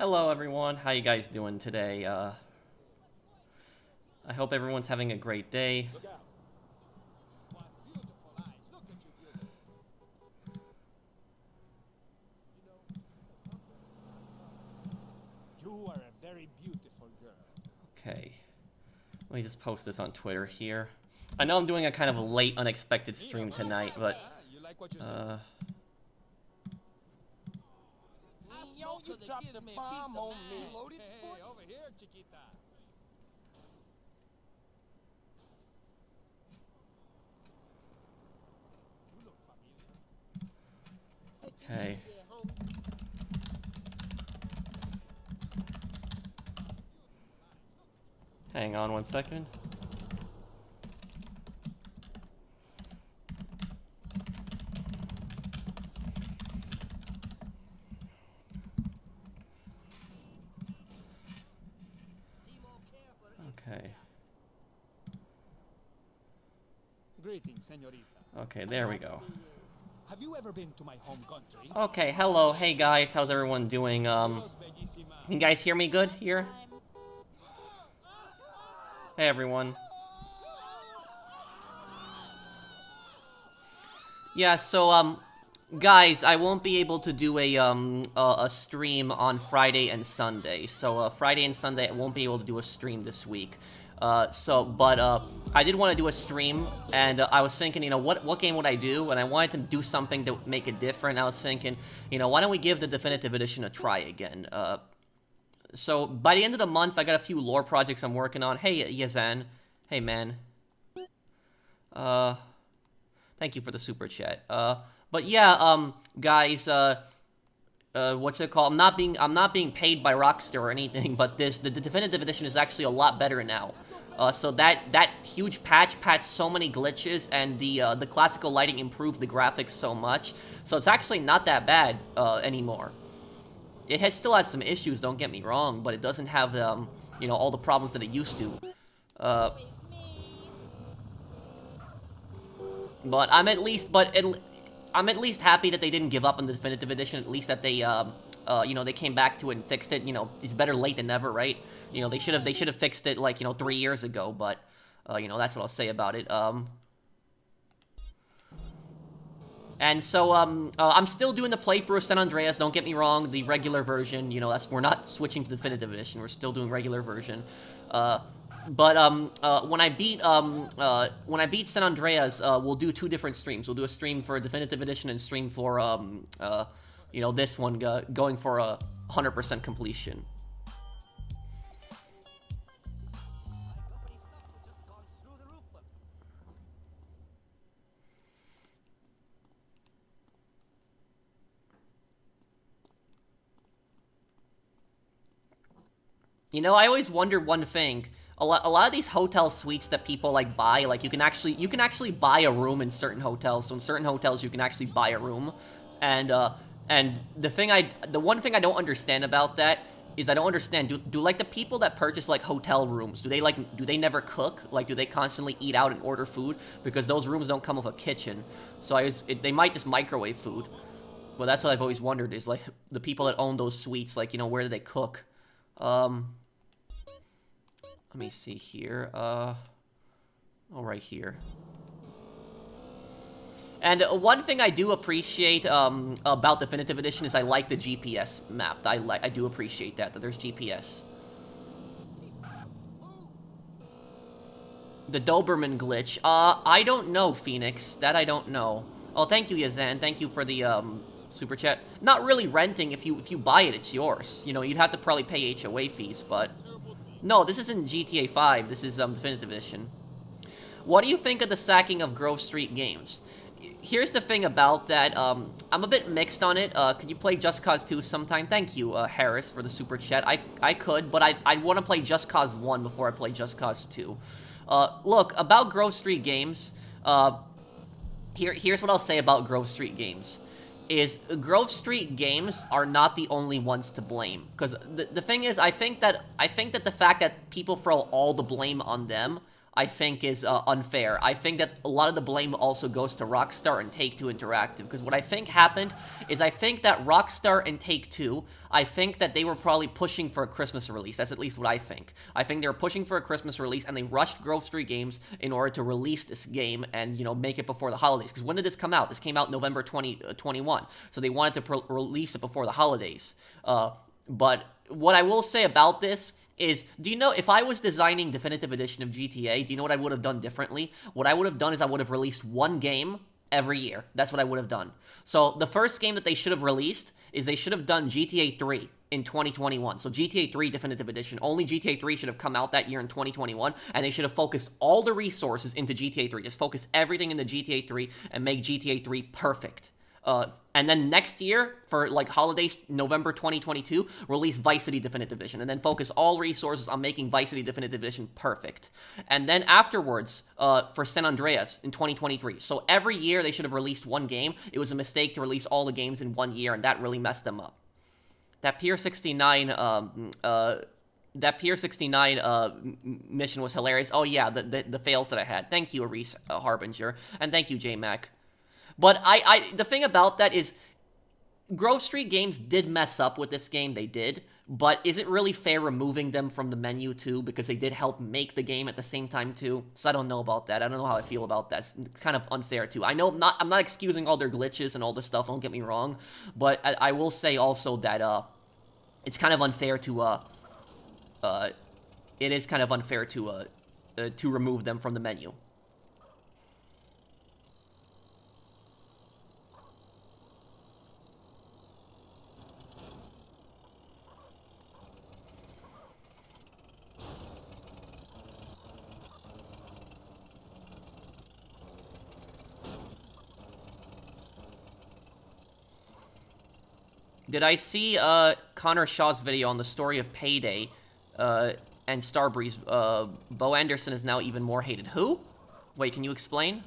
Hello everyone, how you guys doing today? I hope everyone's having a great day. Look out. What beautiful eyes. Look at you, beautiful. You are a very beautiful girl. Okay, let me just post this on Twitter here. I know I'm doing a kind of a late, unexpected stream tonight, but You like what you see? Yo, you dropped the bomb on me. Loaded hey, over here, Chiquita. You look familiar. okay. Hang on one second. Okay. Greetings, señorita. Okay, there we go. Have you ever been to my home country? Okay, hello, hey guys, how's everyone doing? Los bellísima. You guys hear me good here? Hey everyone. Yeah, so guys, I won't be able to do a stream on Friday and Sunday. So Friday and Sunday I won't be able to do a stream this week. But I did want to do a stream, and I was thinking, you know, what game would I do? And I wanted to do something that would make it different. I was thinking, you know, why don't we give the Definitive Edition a try again? So by the end of the month, I got a few lore projects I'm working on. Hey, Yazan. Hey, man. Thank you for the super chat. But yeah, guys, what's it called? I'm not being paid by Rockstar or anything, but the Definitive Edition is actually a lot better now. So that huge patch patched so many glitches, and the classical lighting improved the graphics so much. So it's actually not that bad anymore. It still has some issues, don't get me wrong, but it doesn't have you know, all the problems that it used to. But I'm at least happy that they didn't give up on the Definitive Edition. At least that they you know, they came back to it and fixed it. You know, it's better late than never, right? You know, they should have fixed it, like, you know, 3 years ago. But you know, that's what I'll say about it. And so I'm still doing the playthrough of San Andreas. Don't get me wrong, the regular version. You know, we're not switching to the Definitive Edition. We're still doing regular version. But when I beat San Andreas, we'll do 2 different streams. We'll do a stream for Definitive Edition and stream for you know, this one going for a 100% completion. You know, I always wonder one thing. A lot of these hotel suites that people like buy, like you can actually buy a room in certain hotels. So in certain hotels you can actually buy a room, and the one thing I don't understand about that is I don't understand, do like the people that purchase like hotel rooms, do they never cook? Like, do they constantly eat out and order food? Because those rooms don't come with a kitchen. So they might just microwave food. Well, that's what I've always wondered, is like the people that own those suites, like, you know, where do they cook? Let me see here. Oh, right here. And one thing I do appreciate about Definitive Edition is I like the GPS map. I do appreciate that there's GPS. The Doberman glitch. I don't know, Phoenix. That I don't know. Oh, thank you, Yazan. Thank you for the super chat. Not really renting. If you buy it, it's yours. You know, you'd have to probably pay HOA fees, but no, this isn't GTA 5. This is Definitive Edition. What do you think of the sacking of Grove Street Games? Here's the thing about that. I'm a bit mixed on it. Could you play Just Cause 2 sometime? Thank you, Harris, for the super chat. I could, but I'd want to play Just Cause 1 before I play Just Cause 2. Look, about Grove Street Games, here's what I'll say about Grove Street Games. Is Grove Street Games are not the only ones to blame. Because the thing is, I think that the fact that people throw all the blame on them I think is unfair. I think that a lot of the blame also goes to Rockstar and Take-Two Interactive, because what I think happened is I think that Rockstar and Take-Two, I think that they were probably pushing for a Christmas release. That's at least what I think. I think they were pushing for a Christmas release, and they rushed Grove Street Games in order to release this game and, you know, make it before the holidays. Because when did this come out? This came out November 2021, so they wanted to release it before the holidays. But what I will say about this is, do you know, if I was designing Definitive Edition of GTA, do you know what I would have done differently? What I would have done is I would have released one game every year. That's what I would have done. So the first game that they should have released is they should have done GTA 3 in 2021. So GTA 3 Definitive Edition. Only GTA 3 should have come out that year in 2021, and they should have focused all the resources into GTA 3. Just focus everything into GTA 3 and make GTA 3 perfect. And then next year, for like holidays, November 2022, release Vice City Definitive Edition, and then focus all resources on making Vice City Definitive Edition perfect. And then afterwards, for San Andreas in 2023. So every year they should have released one game. It was a mistake to release all the games in 1 year, and that really messed them up. That Pier 69, mission was hilarious. Oh yeah, the fails that I had. Thank you, Aris Harbinger, and thank you, J-Mac. But the thing about that is, Grove Street Games did mess up with this game, they did, but is it really fair removing them from the menu too, because they did help make the game at the same time too? So I don't know about that. I don't know how I feel about that. It's kind of unfair too. I know I'm not excusing all their glitches and all this stuff, don't get me wrong, but I will say also that it's kind of unfair to it is kind of unfair to remove them from the menu. Did I see Connor Shaw's video on the story of Payday and Starbreeze? Bo Anderson is now even more hated. Who? Wait, can you explain?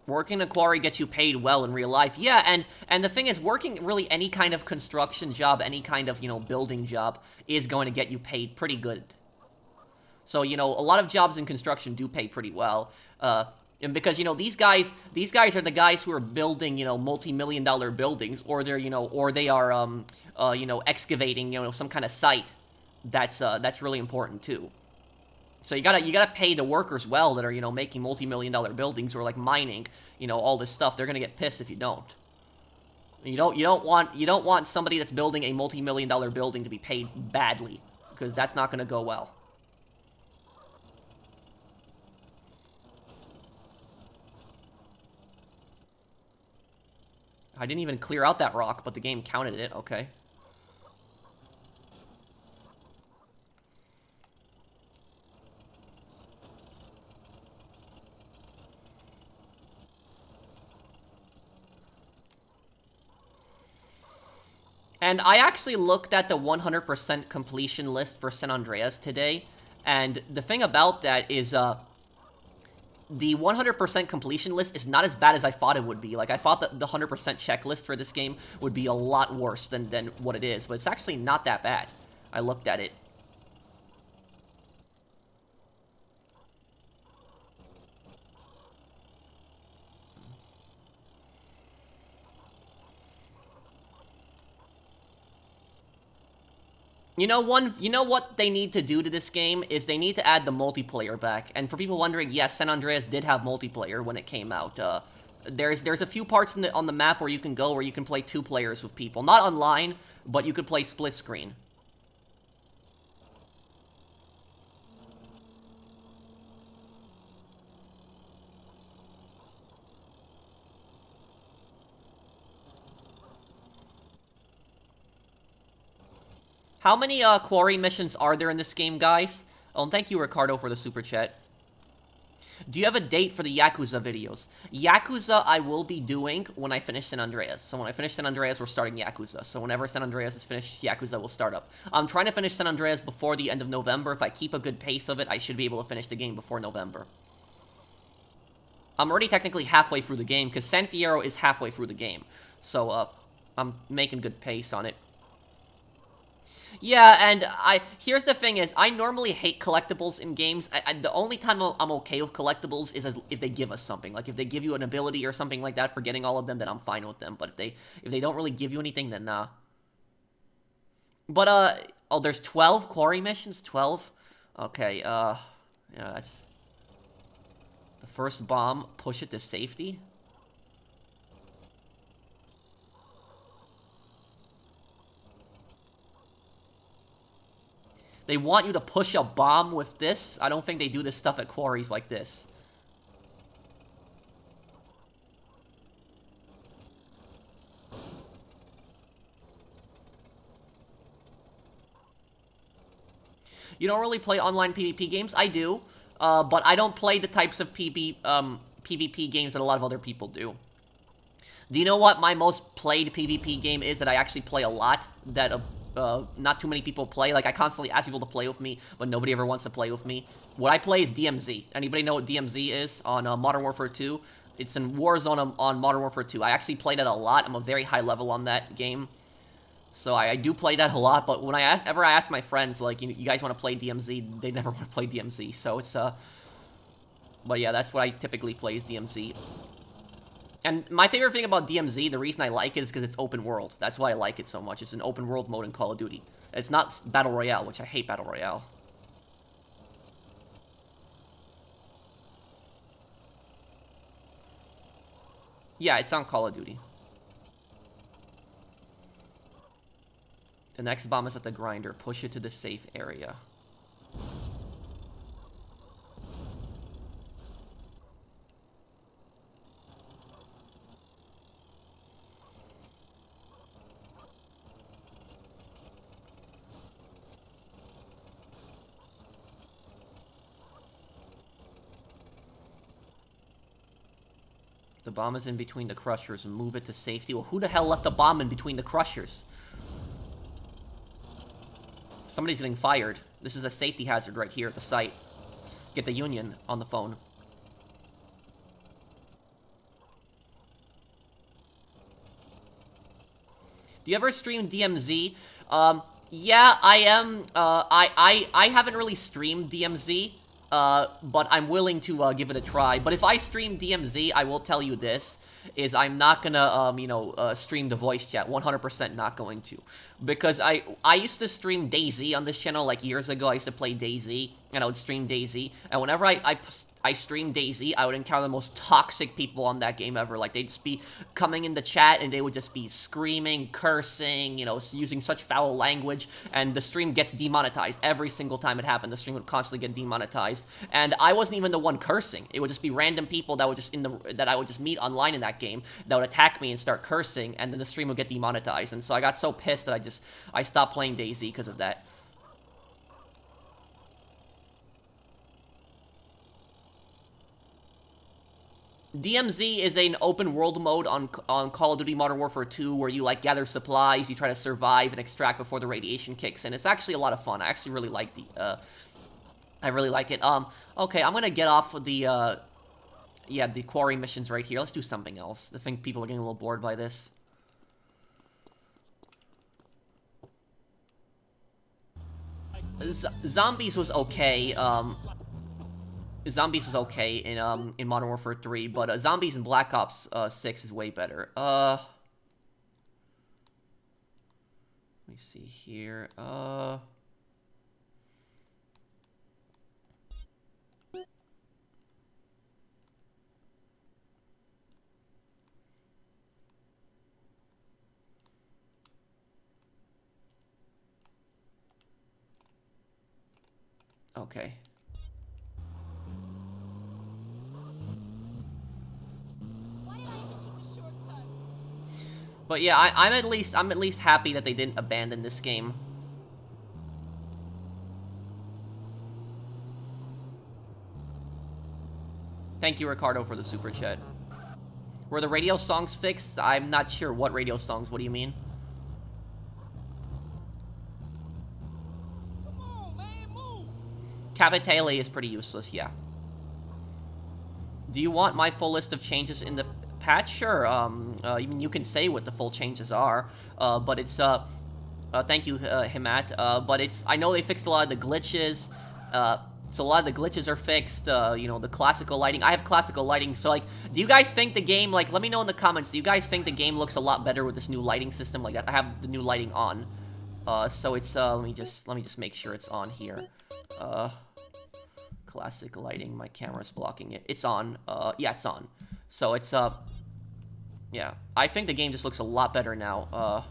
Working a quarry gets you paid well in real life. Yeah, and the thing is, working really any kind of construction job, any kind of, you know, building job is going to get you paid pretty good. So, you know, a lot of jobs in construction do pay pretty well. And because, you know, these guys are the guys who are building, you know, multi-million-dollar buildings, or they're, you know, or they are, you know, excavating, you know, some kind of site that's really important too. So you gotta pay the workers well that are, you know, making multi-million-dollar buildings, or like mining, you know, all this stuff. They're gonna get pissed if you don't. You don't want somebody that's building a multi-million-dollar building to be paid badly, because that's not gonna go well. I didn't even clear out that rock, but the game counted it. Okay. And I actually looked at the 100% completion list for San Andreas today, and the thing about that is, the 100% completion list is not as bad as I thought it would be. Like, I thought that the 100% checklist for this game would be a lot worse than what it is, but it's actually not that bad. I looked at it. You know what they need to do to this game is they need to add the multiplayer back. And for people wondering, yes, San Andreas did have multiplayer when it came out. There's a few parts on the map where you can go where you can play 2 players with people. Not online, but you could play split screen. How many Quarry missions are there in this game, guys? Oh, and thank you, Ricardo, for the super chat. Do you have a date for the Yakuza videos? Yakuza I will be doing when I finish San Andreas. So when I finish San Andreas, we're starting Yakuza. So whenever San Andreas is finished, Yakuza will start up. I'm trying to finish San Andreas before the end of November. If I keep a good pace of it, I should be able to finish the game before November. I'm already technically halfway through the game, because San Fierro is halfway through the game. So, I'm making good pace on it. Yeah, and here's the thing is, I normally hate collectibles in games. The only time I'm okay with collectibles is if they give us something. Like, if they give you an ability or something like that for getting all of them, then I'm fine with them. But if they don't really give you anything, then nah. But, oh, there's 12 Quarry missions? 12? Okay, yeah, that's... The first bomb, push it to safety. They want you to push a bomb with this. I don't think they do this stuff at quarries like this. You don't really play online PvP games? I do. But I don't play the types of PvP games that a lot of other people do. Do you know what my most played PvP game is that I actually play a lot? That not too many people play. Like, I constantly ask people to play with me, but nobody ever wants to play with me. What I play is DMZ. Anybody know what DMZ is on Modern Warfare 2? It's in Warzone on Modern Warfare 2. I actually played it a lot. I'm a very high level on that game. So I do play that a lot, but when I ask my friends, like, you guys want to play DMZ, they never want to play DMZ, so it's, but yeah, that's what I typically play is DMZ. And my favorite thing about DMZ, the reason I like it is because it's open world. That's why I like it so much. It's an open world mode in Call of Duty. It's not Battle Royale, which I hate Battle Royale. Yeah, it's on Call of Duty. The next bomb is at the grinder. Push it to the safe area. The bomb is in between the crushers. Move it to safety. Well, who the hell left a bomb in between the crushers? Somebody's getting fired. This is a safety hazard right here at the site. Get the Union on the phone. Do you ever stream DMZ? Yeah, I am. I haven't really streamed DMZ, but I'm willing to give it a try. But if I stream DMZ, I will tell you this, is I'm not gonna, stream the voice chat. 100% not going to. Because I used to stream DayZ on this channel, like, years ago. I used to play DayZ, and I would stream DayZ. And whenever I streamed DayZ, I would encounter the most toxic people on that game ever. Like, they'd just be coming in the chat, and they would just be screaming, cursing, using such foul language, and the stream gets demonetized. Every single time it happened, the stream would constantly get demonetized. And I wasn't even the one cursing. It would just be random people that would just that I would just meet online in that game that would attack me and start cursing, and then the stream would get demonetized. And so I got so pissed that I stopped playing DayZ because of that. DMZ is an open world mode on Call of Duty Modern Warfare 2 where you, like, gather supplies, you try to survive and extract before the radiation kicks in. It's actually a lot of fun. I actually really like I really like it. Okay, I'm gonna get off of the, yeah, the quarry missions right here. Let's do something else. I think people are getting a little bored by this. Zombies was okay, Zombies was okay in Modern Warfare 3, but Zombies in Black Ops 6 is way better. Let me see here. Okay. But yeah, I'm at least happy that they didn't abandon this game. Thank you, Ricardo, for the super chat. Were the radio songs fixed? I'm not sure. What radio songs? What do you mean? Come on, man, move. Capitale is pretty useless, yeah. Do you want my full list of changes in the patch? Sure. You can say what the full changes are, but it's thank you, Himat. But it's, I know they fixed a lot of the glitches. So a lot of the glitches are fixed. You know, the classical lighting. I have classical lighting, so like, do you guys think the game, like, let me know in the comments. Do you guys think the game looks a lot better with this new lighting system like that? I have the new lighting on. So it's let me just make sure it's on here. Classic lighting. My camera's blocking it. It's on. Yeah, it's on. So it's yeah. I think the game just looks a lot better now.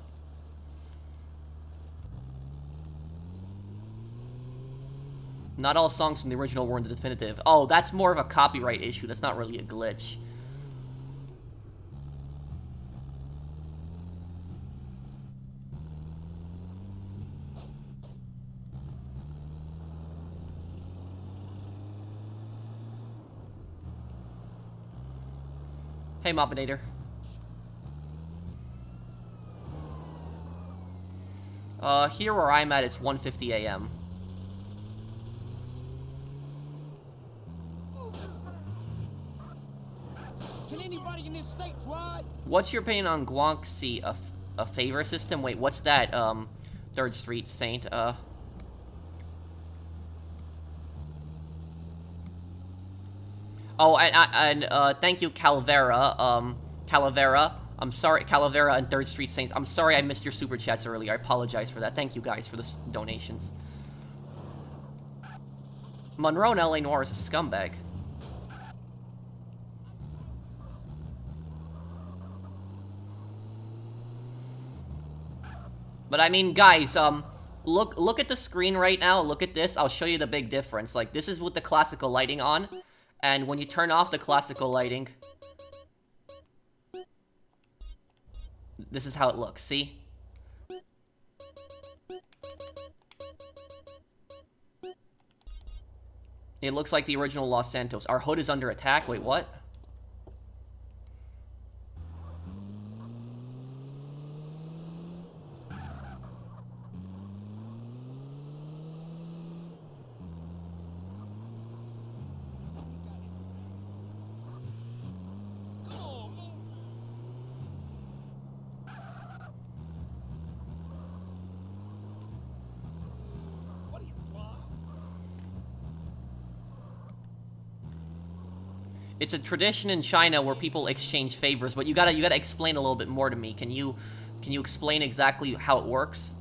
Not all songs from the original were in the definitive. Oh, that's more of a copyright issue. That's not really a glitch. Hey, Mopinator. Here where I'm at, it's 1:50 a.m. Can anybody in this state drive? What's your opinion on Guangxi, a favor system? Wait, what's that? 3rd Street Saint, Oh, and thank you, Calavera. Calavera. I'm sorry, Calavera and 3rd Street Saints. I'm sorry I missed your super chats earlier. I apologize for that. Thank you guys for the donations. Monroe and LA Noir is a scumbag. But I mean, guys, look at the screen right now. Look at this. I'll show you the big difference. Like, this is with the classical lighting on. And when you turn off the classical lighting, this is how it looks, see? It looks like the original Los Santos. Our hood is under attack. Wait, what? It's a tradition in China where people exchange favors, but you gotta explain a little bit more to me. Can you explain exactly how it works?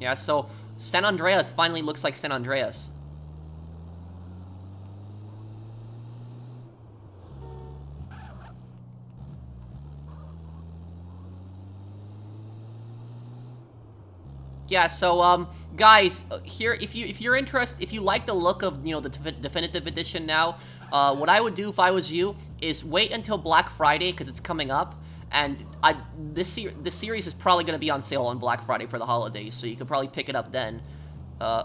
Yeah, so San Andreas finally looks like San Andreas. Yeah, so guys, here, if you're interested, if you like the look of, you know, the definitive edition now, what I would do if I was you is wait until Black Friday, because it's coming up, and this series is probably going to be on sale on Black Friday for the holidays, so you could probably pick it up then. Okay.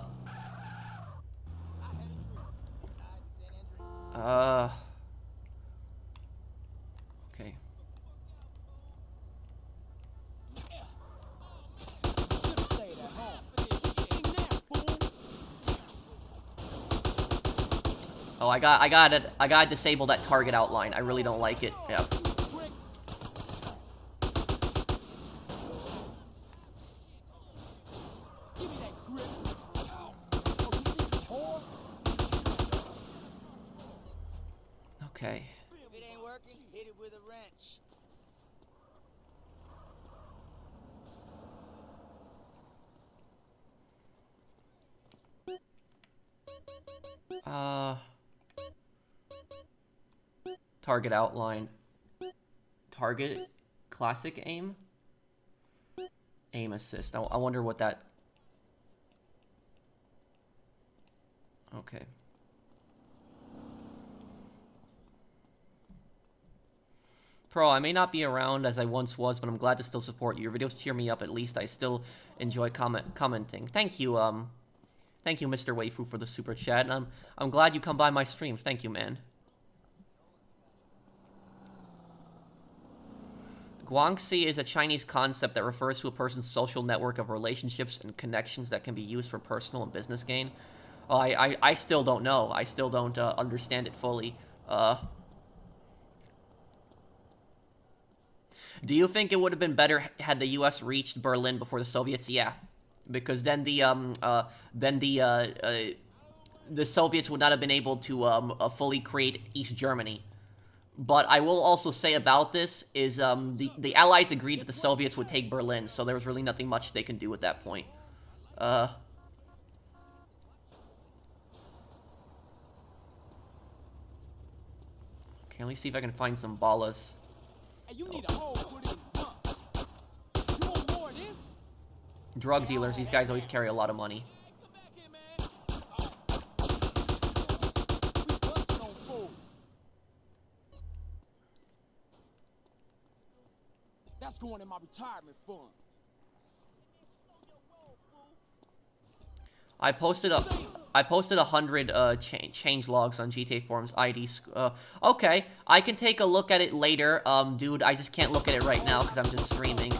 Oh, I gotta disable that target outline. I really don't like it. Yeah. Okay. If it ain't working, hit it with a wrench. Target outline. Target classic aim? Aim assist. I wonder what that... Okay. Pro, I may not be around as I once was, but I'm glad to still support you. Your videos cheer me up at least. I still enjoy commenting. Thank you, Mr. Waifu, for the super chat. And I'm glad you come by my streams. Thank you, man. Guangxi is a Chinese concept that refers to a person's social network of relationships and connections that can be used for personal and business gain. Well, I still don't know. I still don't understand it fully. Do you think it would have been better had the U.S. reached Berlin before the Soviets? Yeah, because then the Soviets would not have been able to fully create East Germany. But I will also say about this is the Allies agreed that the Soviets would take Berlin, so there was really nothing much they can do at that point. Okay, let me see if I can find some ballas. Hey, you need a hole put in front. You want more of this? Drug dealers, these guys always carry a lot of money. Come back here, man. We bustin' on food. That's going in my retirement fund. I posted 100 change logs on GTA forums IDs. Okay, I can take a look at it later, dude. I just can't look at it right now because I'm just streaming.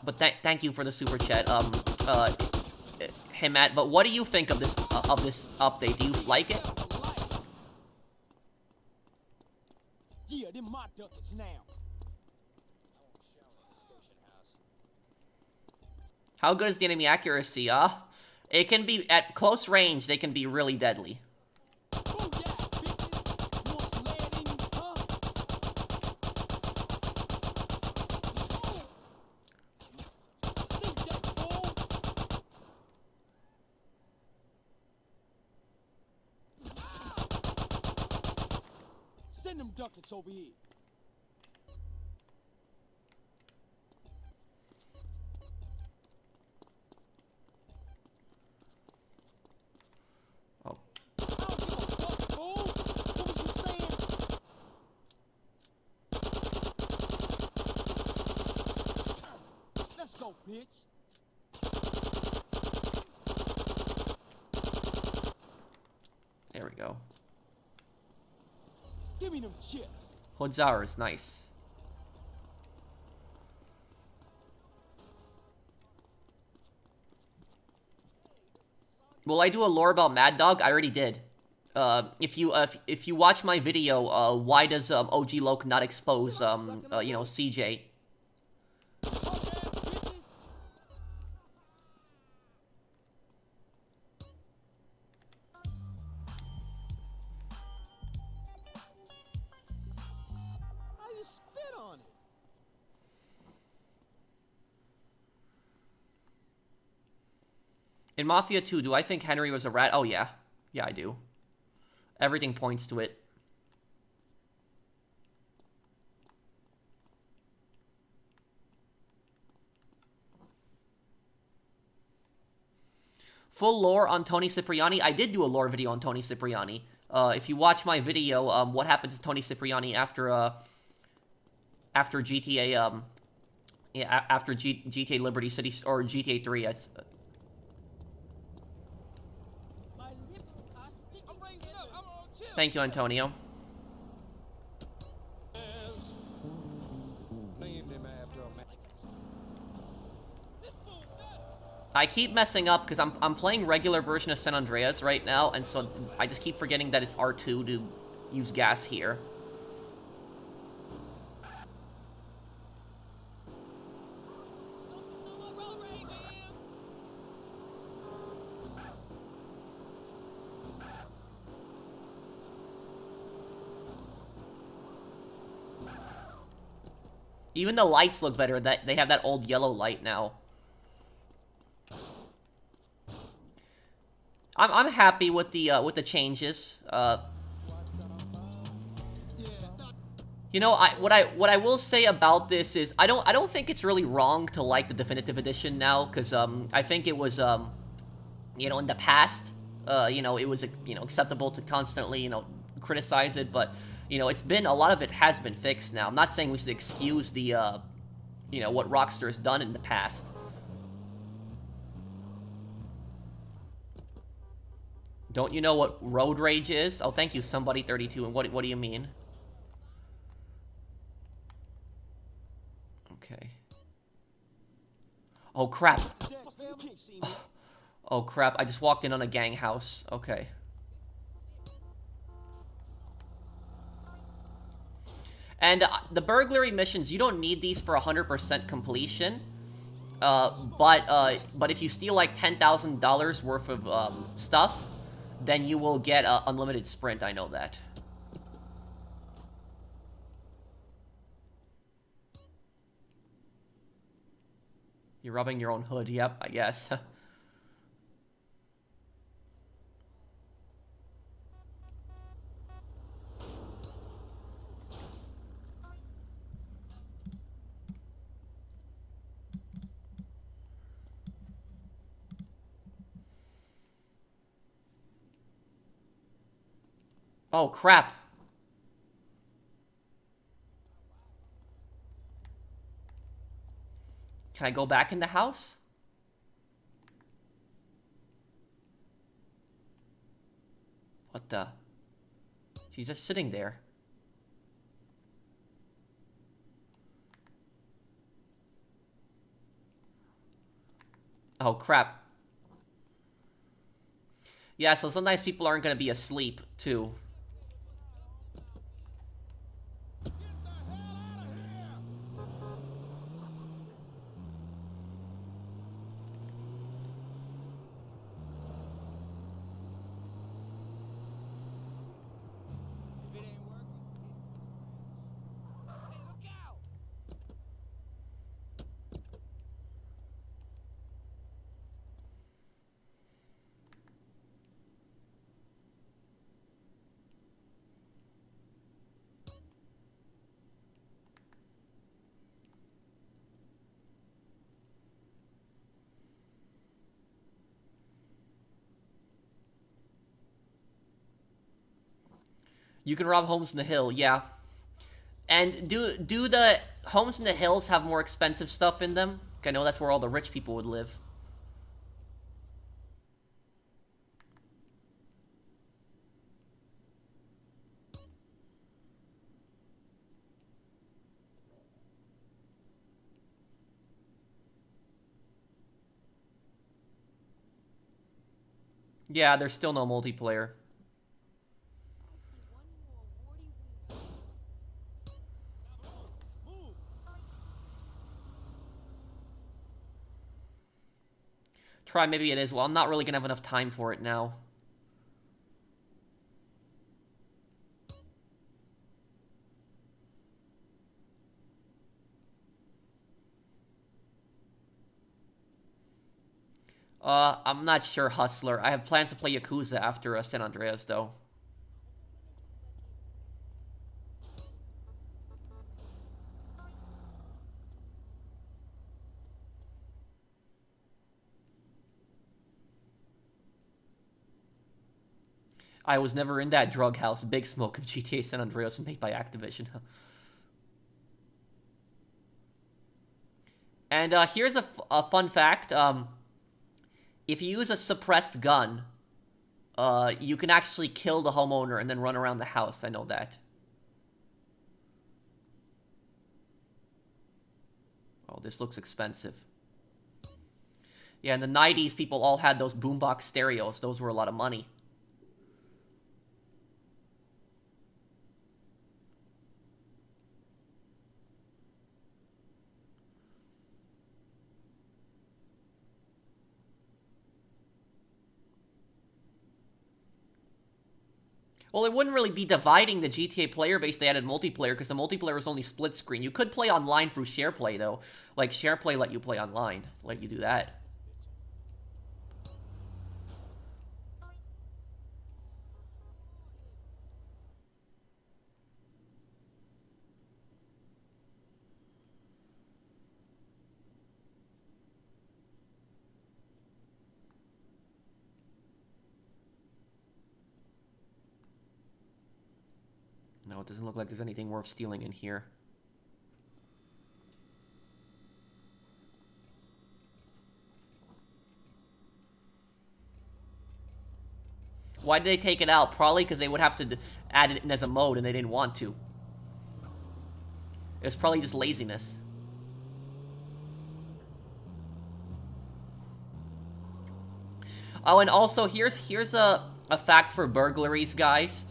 But thank you for the super chat, Himat. But what do you think of this update? Do you like it? Yeah, them my duckets now. How good is the enemy accuracy? It can be at close range. They can be really deadly. Oh yeah, bitches. You want some lead in you, huh? CJ, fool. Send them duckets over here. I don't give a fuck, fool. What was you saying? Let's go, bitch. There we go. Give me them chips. Hodzar is nice. Will I do a lore about Mad Dog? I already did. If you watch my video, why does OG Loke not expose CJ? How you spit on it? In Mafia 2, do I think Henry was a rat? Oh yeah. Yeah, I do. Everything points to it. Full lore on Tony Cipriani? I did do a lore video on Tony Cipriani. If you watch my video, what happened to Tony Cipriani after GTA, after GTA Liberty City, or GTA 3, it's... Thank you, Antonio. I keep messing up because I'm playing regular version of San Andreas right now, and so I just keep forgetting that it's R2 to use gas here. Even the lights look better. That they have that old yellow light now. I'm happy with the changes. You know, what I will say about this is I don't think it's really wrong to like the definitive edition now, because I think it was you know, in the past, you know, it was acceptable to constantly criticize it, but You know, it's been, a lot of it has been fixed now. I'm not saying we should excuse the, you know, what Rockstar has done in the past. Don't you know what road rage is? Oh, thank you, somebody32. And what do you mean? Okay. Oh, crap. You can't see me. Oh, crap. I just walked in on a gang house. Okay. And the burglary missions, you don't need these for 100% completion. But if you steal like $10,000 worth of stuff, then you will get unlimited sprint. I know that. You're rubbing your own hood. Yep, I guess. Oh, crap. Can I go back in the house? What the? She's just sitting there. Oh, crap. Yeah, so sometimes people aren't going to be asleep, too. Get the hell out of here! If it ain't working, hey, look out! You can rob homes in the hill, yeah. And do the homes in the hills have more expensive stuff in them? I know that's where all the rich people would live. Yeah, there's still no multiplayer. Move! Try, maybe it is. Well, I'm not really gonna have enough time for it now. I'm not sure, Hustler. I have plans to play Yakuza after San Andreas, though. I was never in that drug house. Big Smoke of GTA San Andreas made by Activision. And here's a fun fact. If you use a suppressed gun, you can actually kill the homeowner and then run around the house. I know that. Oh, this looks expensive. Yeah, in the 90s, people all had those boombox stereos. Those were a lot of money. Well, it wouldn't really be dividing the GTA player base. They added multiplayer because the multiplayer was only split screen. You could play online through SharePlay, though. Like, SharePlay let you play online. Let you do that. No, it doesn't look like there's anything worth stealing in here. Why did they take it out? Probably because they would have to add it in as a mode and they didn't want to. It was probably just laziness. Oh, and also, here's a fact for burglaries, guys.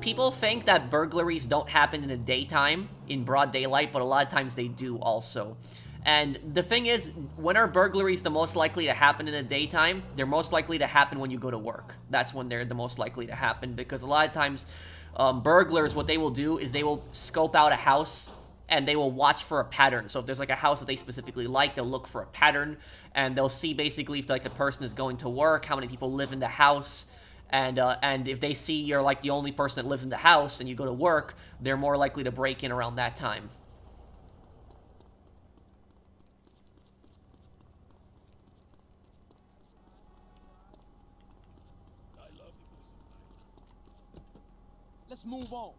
People think that burglaries don't happen in the daytime, in broad daylight, but a lot of times they do also. And the thing is, when are burglaries the most likely to happen in the daytime? They're most likely to happen when you go to work. That's when they're the most likely to happen, because a lot of times, burglars, what they will do is they will scope out a house and they will watch for a pattern. So if there's like a house that they specifically like, they'll look for a pattern, and they'll see basically if like the person is going to work, how many people live in the house, and if they see you're like the only person that lives in the house and you go to work, they're more likely to break in around that time. Let's move on.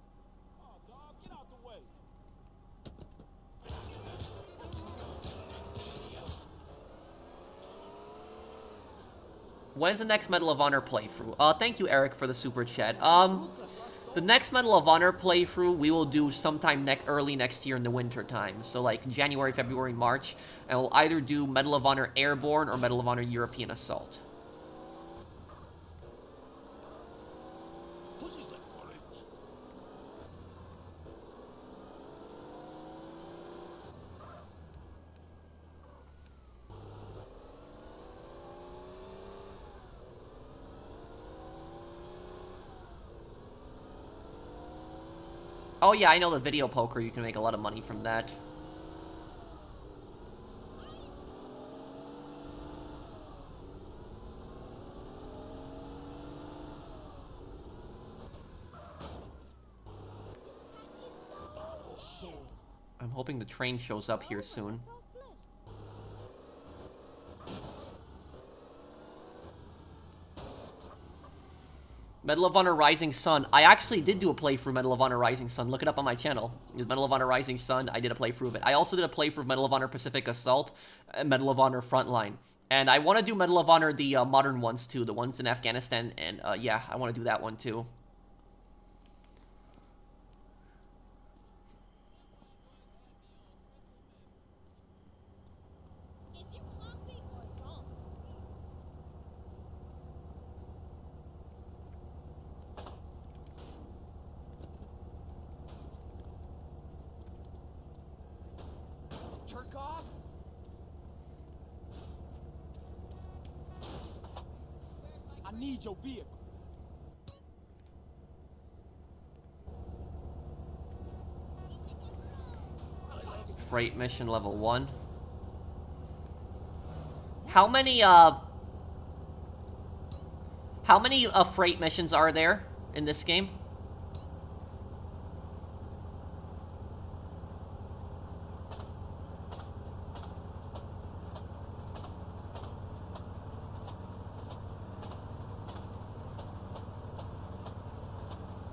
Oh, dog, get out the way. When's the next Medal of Honor playthrough? Thank you, Eric, for the super chat. The next Medal of Honor playthrough we will do sometime early next year in the winter time. So like January, February, March. And we'll either do Medal of Honor Airborne or Medal of Honor European Assault. Oh yeah, I know the video poker, you can make a lot of money from that. I'm hoping the train shows up here soon. Medal of Honor Rising Sun. I actually did do a playthrough Medal of Honor Rising Sun. Look it up on my channel. Medal of Honor Rising Sun, I did a playthrough of it. I also did a playthrough of Medal of Honor Pacific Assault, and Medal of Honor Frontline. And I want to do Medal of Honor, the modern ones too, the ones in Afghanistan, and yeah, I want to do that one too. I need your vehicle. Freight mission level 1. How many freight missions are there in this game?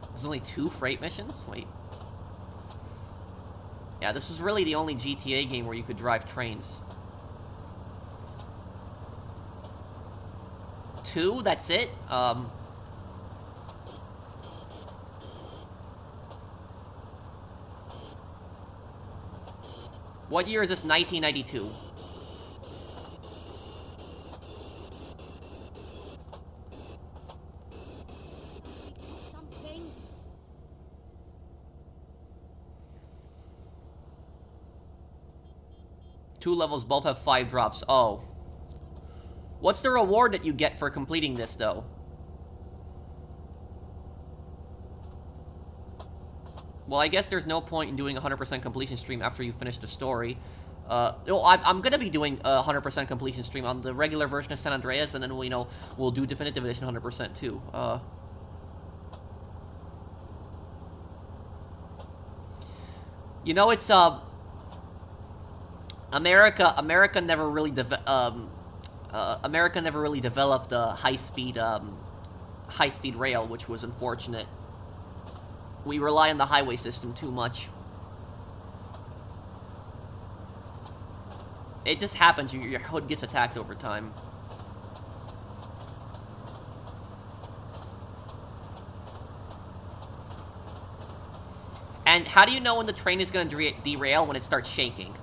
There's only 2 freight missions? Wait. Yeah, this is really the only GTA game where you could drive trains. 2? That's it? What year is this? 1992. Two levels both have 5 drops. Oh. What's the reward that you get for completing this, though? Well, I guess there's no point in doing a 100% completion stream after you finish the story. Well, I'm gonna be doing a 100% completion stream on the regular version of San Andreas, and then we'll do Definitive Edition 100% too. You know, it's America never really developed a high speed rail, which was unfortunate. We rely on the highway system too much. It just happens, your hood gets attacked over time. And how do you know when the train is going to derail? When it starts shaking?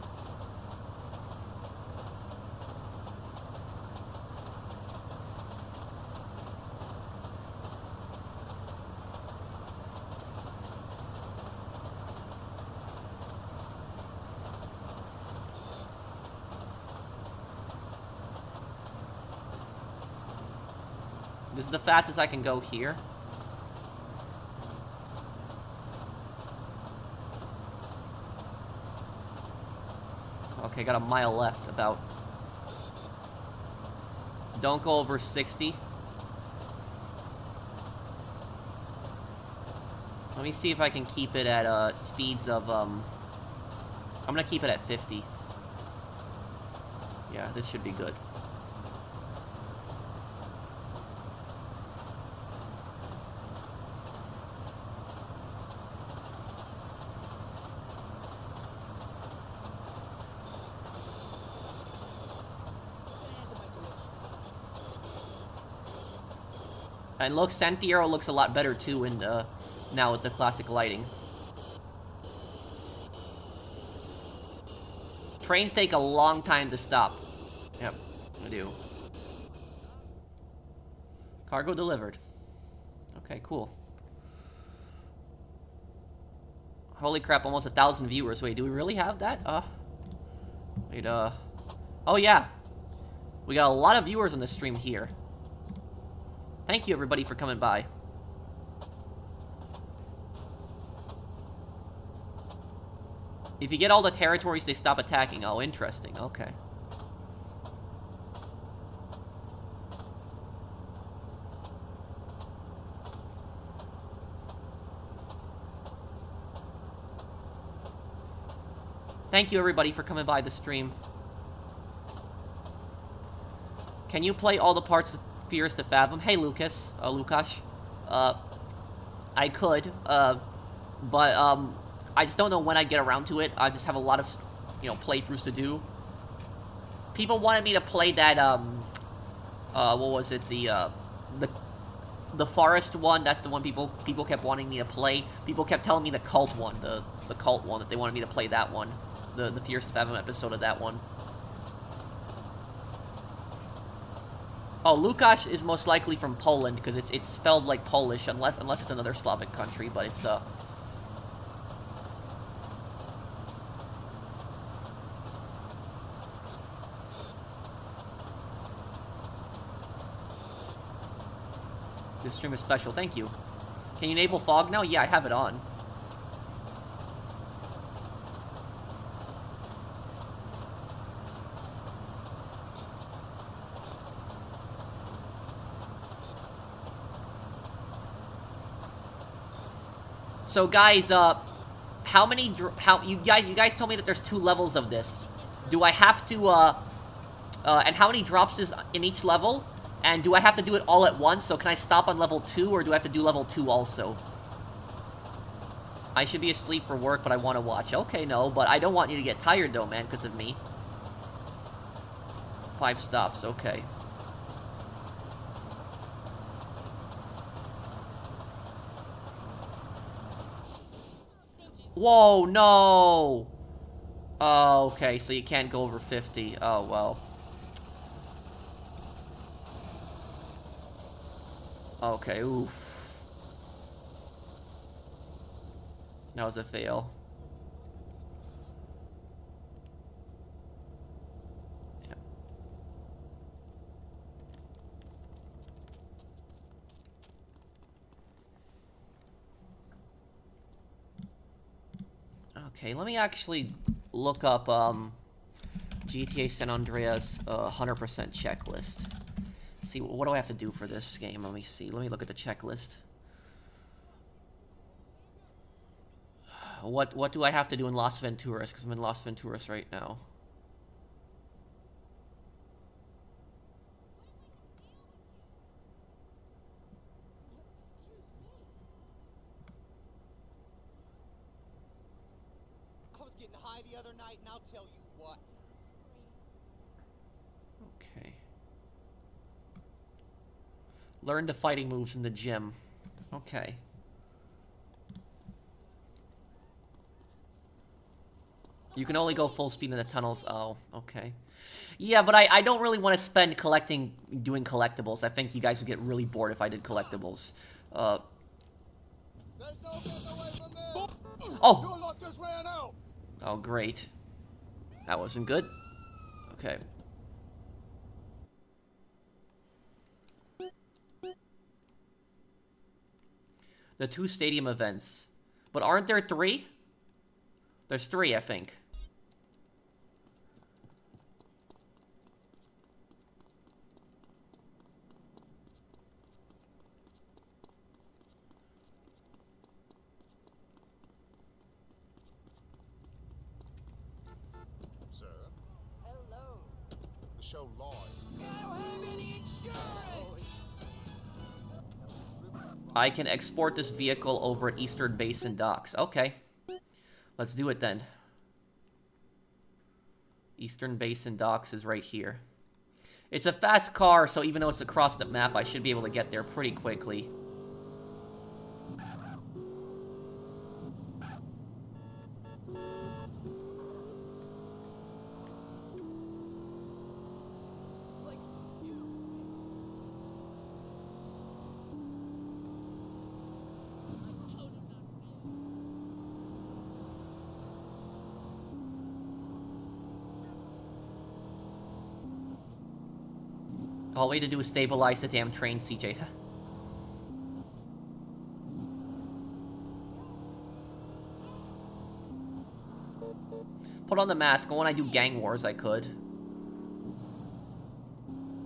This is the fastest I can go here. Okay, got a mile left, about. Don't go over 60. Let me see if I can keep it at, speeds of, I'm gonna keep it at 50. Yeah, this should be good. And look, Santiago looks a lot better too in the now with the classic lighting. Trains take a long time to stop. Yep, I do. Cargo delivered. Okay, cool. Holy crap, almost 1,000 viewers. Wait, do we really have that? Wait, oh yeah. We got a lot of viewers on the stream here. Thank you, everybody, for coming by. If you get all the territories, they stop attacking. Oh, interesting. Okay. Thank you, everybody, for coming by the stream. Can you play all the parts of Fears to Fathom? Hey, Lucas. Lukash. I could, but, I just don't know when I'd get around to it. I just have a lot of, you know, playthroughs to do. People wanted me to play that, what was it? The forest one. That's the one people kept wanting me to play. People kept telling me the cult one, the cult one, that they wanted me to play that one. The Fears to Fathom episode of that one. Oh, Lukasz is most likely from Poland, because it's spelled like Polish, unless it's another Slavic country, but it's, This stream is special, thank you. Can you enable fog now? Yeah, I have it on. So guys, you guys told me that there's 2 levels of this. Do I have to, and how many drops is in each level? And do I have to do it all at once? So can I stop on level 2, or do I have to do level 2 also? I should be asleep for work, but I want to watch. Okay, no, but I don't want you to get tired though, man, because of me. 5 stops, okay. Whoa, no! Oh, okay, so you can't go over 50. Oh, well. Okay, oof. That was a fail. Yep. Okay, let me actually look up, GTA San Andreas, 100% checklist. See, what do I have to do for this game? Let me see. Let me look at the checklist. What do I have to do in Las Venturas? Because I'm in Las Venturas right now. getting high the other night, and I'll tell you what. Okay. Learn the fighting moves in the gym. Okay. You can only go full speed in the tunnels. Oh, okay. Yeah, but I don't really want to spend doing collectibles. I think you guys would get really bored if I did collectibles. There's no getting away from this. Oh! Your luck just ran out. Oh, great. That wasn't good. Okay. The 2 stadium events. But aren't there 3? There's 3, I think. Sir. Hello. The show live. I don't have any insurance. I can export this vehicle over at Eastern Basin Docks. Okay. Let's do it then. Eastern Basin Docks is right here. It's a fast car, so even though it's across the map, I should be able to get there pretty quickly. All we had to do is stabilize the damn train, CJ. Put on the mask, and when I do gang wars, I could.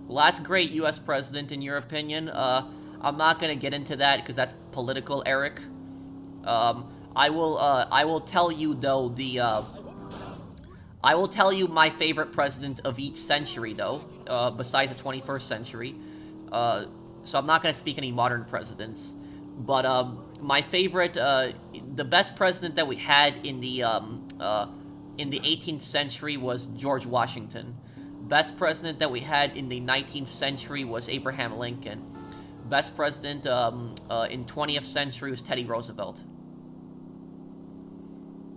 Last great US president, in your opinion? I'm not gonna get into that, because that's political, Eric. I will tell you, though, I will tell you my favorite president of each century, though, besides the 21st century. So I'm not going to speak any modern presidents. But my favorite, the best president that we had in the 18th century was George Washington. Best president that we had in the 19th century was Abraham Lincoln. Best president in 20th century was Teddy Roosevelt.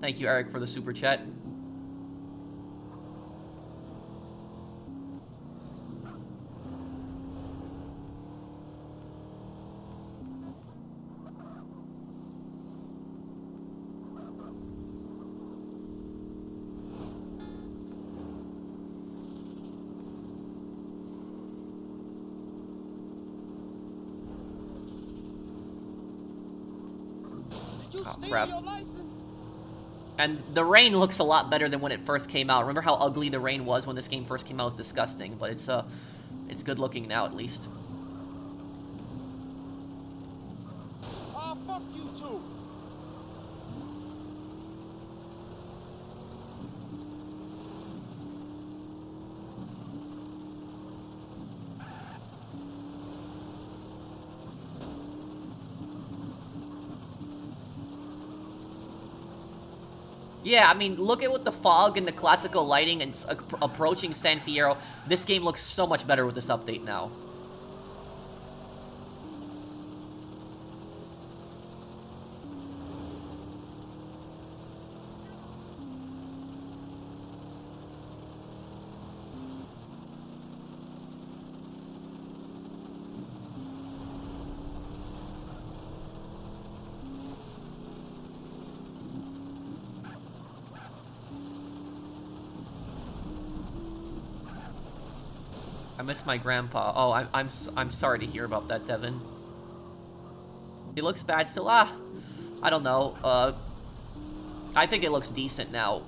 Thank you, Eric, for the super chat. Oh, crap. And the rain looks a lot better than when it first came out. Remember how ugly the rain was when this game first came out? It was disgusting, but it's good looking now, at least. Ah, fuck you too. Yeah, I mean, look at with the fog and the classical lighting and approaching San Fierro. This game looks so much better with this update now. I miss my grandpa. Oh, I'm sorry to hear about that, Devin. He looks bad still. I don't know. I think it looks decent now.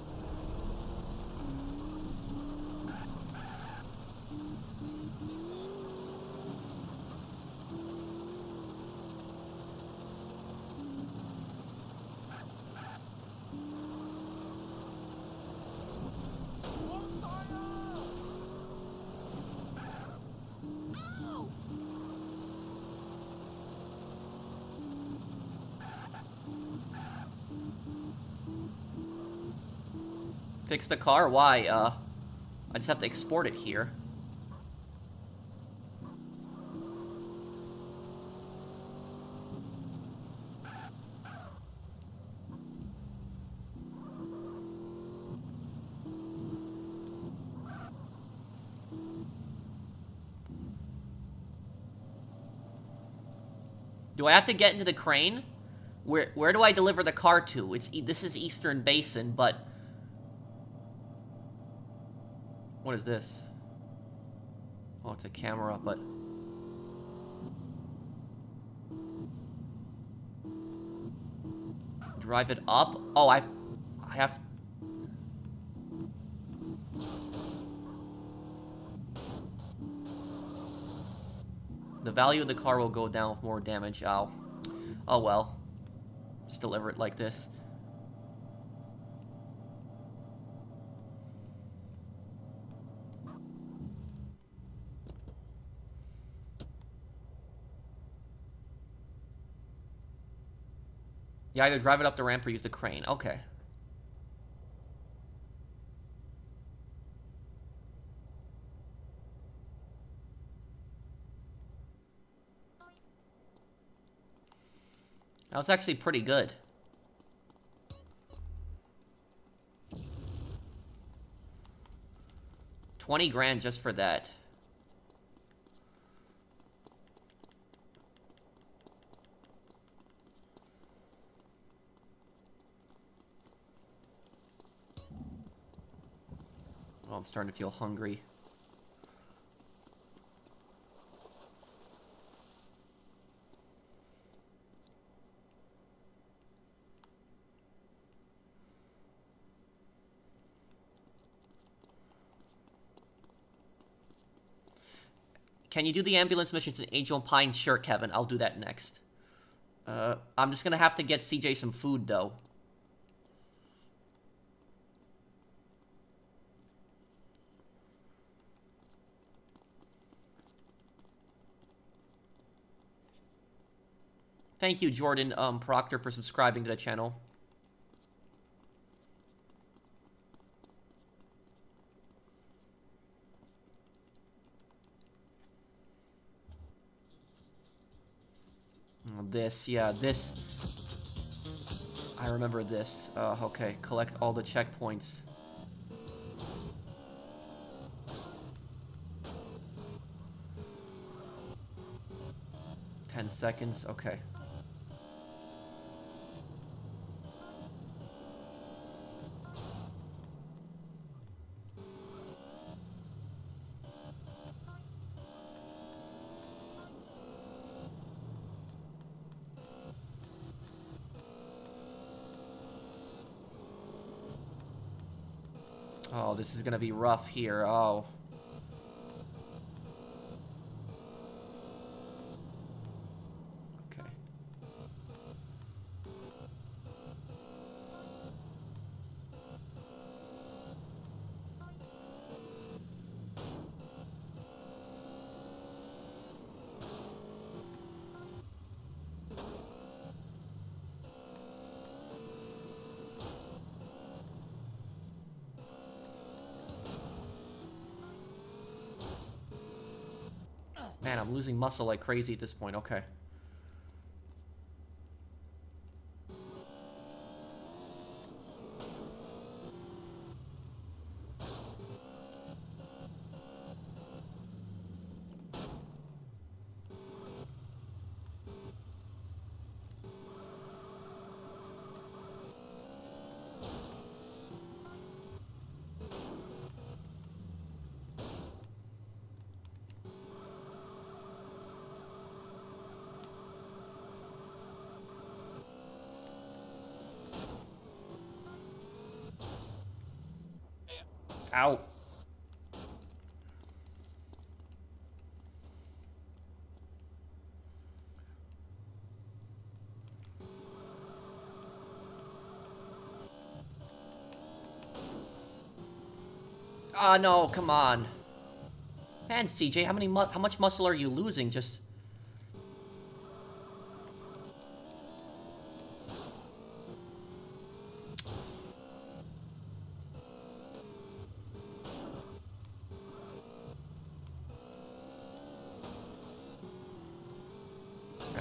Fix the car? Why? I just have to export it here. Do I have to get into the crane? Where do I deliver the car to? This is Eastern Basin, but what is this? Oh, it's a camera, but drive it up? Oh, I have. The value of the car will go down with more damage. Oh. Oh well. Just deliver it like this. You either drive it up the ramp or use the crane. Okay. That was actually pretty good. $20 grand just for that. Oh, I'm starting to feel hungry. Can you do the ambulance missions in Angel and Pine? Sure, Kevin. I'll do that next. I'm just gonna have to get CJ some food, though. Thank you, Jordan Proctor, for subscribing to the channel. This, yeah, this. I remember this. Okay, collect all the checkpoints. Ten seconds, okay. Oh, this is gonna be rough here. Oh. Okay. Man, I'm losing muscle like crazy at this point. Okay. Ow. Ah, no, come on. Man, CJ, how much muscle are you losing? Just...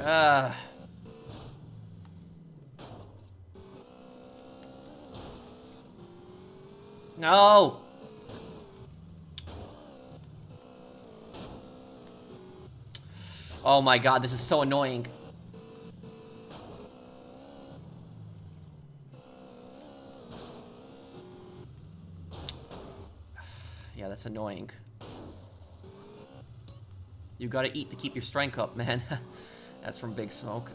Ugh. No! Oh my god, this is so annoying. Yeah, that's annoying. You gotta eat to keep your strength up, man. That's from Big Smoke.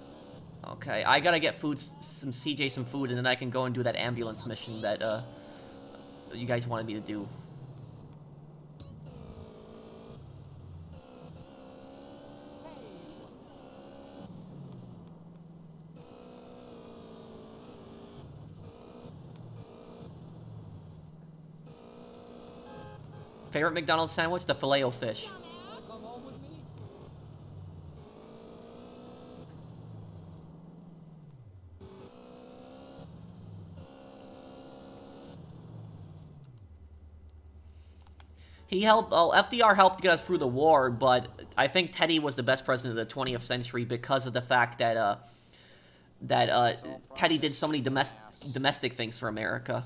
Okay, I gotta get food, some CJ some food, and then I can go and do that ambulance mission that, you guys wanted me to do. Favorite McDonald's sandwich? The Filet-O-Fish. Wanna come home with me? He helped, well, FDR helped get us through the war, but I think Teddy was the best president of the 20th century because of the fact that, Teddy did so many domestic things for America.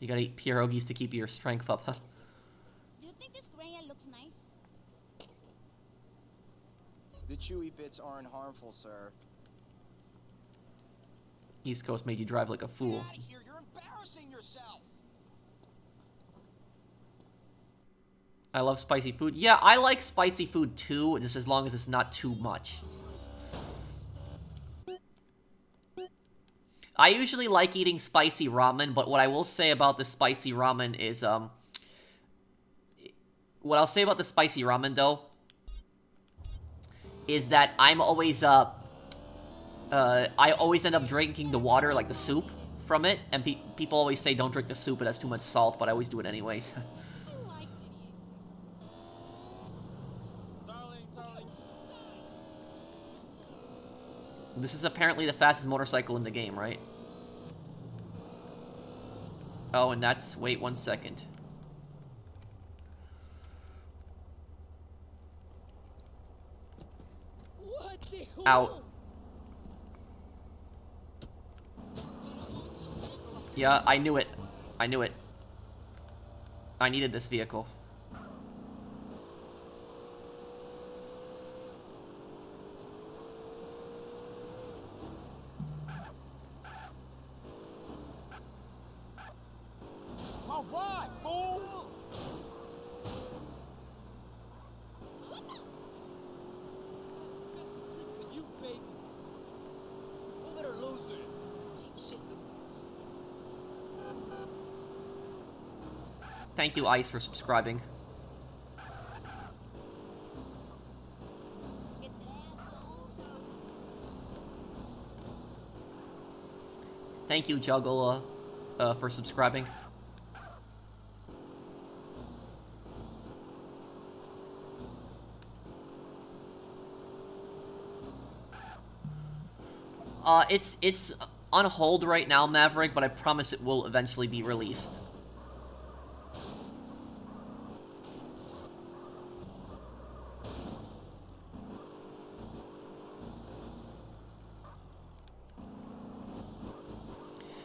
You gotta eat pierogies to keep your strength up, huh? Do you think this gray looks nice? The chewy bits aren't harmful, sir. East Coast made you drive like a Get fool. out of here! You're embarrassing yourself. I love spicy food. Yeah, I like spicy food too, just as long as it's not too much. I usually like eating spicy ramen, but what I will say about the spicy ramen is, what I'll say about the spicy ramen, though, is that I'm always, I always end up drinking the water, like the soup, from it, and people always say don't drink the soup, it has too much salt, but I always do it anyways. I like it. Darling. This is apparently the fastest motorcycle in the game, right? Oh, and that's... wait 1 second. What the hell? Out. Yeah, I knew it. I knew it. I needed this vehicle. All right, fool. You baby. Don't let her lose it. Cheap shit looks Thank you, Ice, for subscribing. Get that over. Thank you, Juggle, for subscribing. It's on hold right now, Maverick, but I promise it will eventually be released.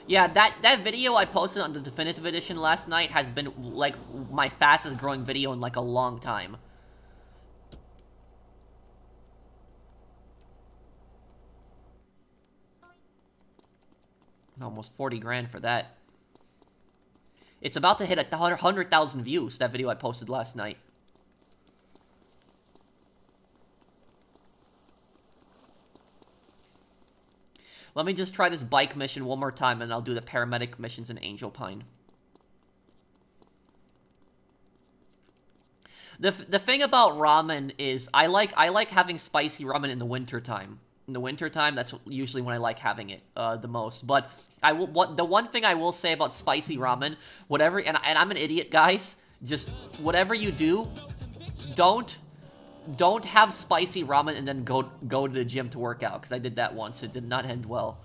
Yeah, that video I posted on the Definitive Edition last night has been, like, my fastest growing video in, like, a long time. Almost 40 grand for that. It's about to hit 100,000 views, that video I posted last night. Let me just try this bike mission one more time, and I'll do the paramedic missions in Angel Pine. The thing about ramen is I like having spicy ramen in the wintertime. In the wintertime, that's usually when I like having it the most. But the one thing I will say about spicy ramen, whatever, and I'm an idiot, guys. Just whatever you do, don't have spicy ramen and then go to the gym to work out, because I did that once. It did not end well.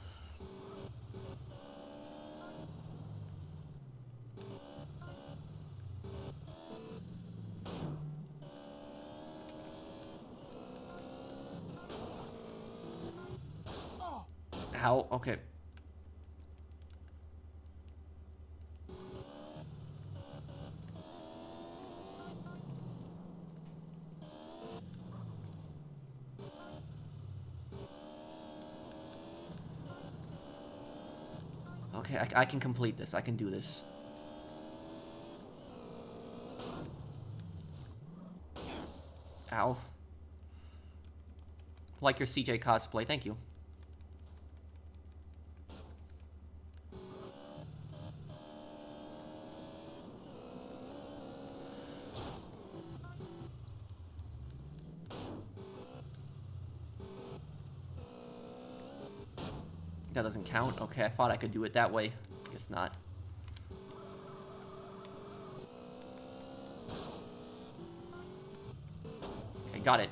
Ow, okay. Okay, I can complete this. I can do this. Ow. Like your CJ cosplay, thank you. That doesn't count? Okay, I thought I could do it that way. Guess not. Okay, got it.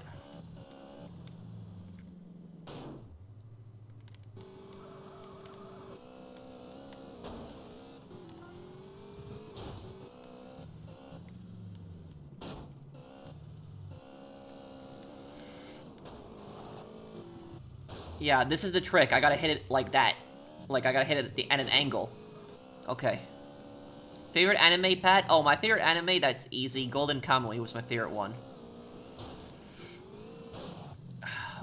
Yeah, this is the trick. I gotta hit it like that. Like, I gotta hit it at an angle. Okay. Favorite anime, Pat? Oh, my favorite anime, that's easy. Golden Kamuy was my favorite one.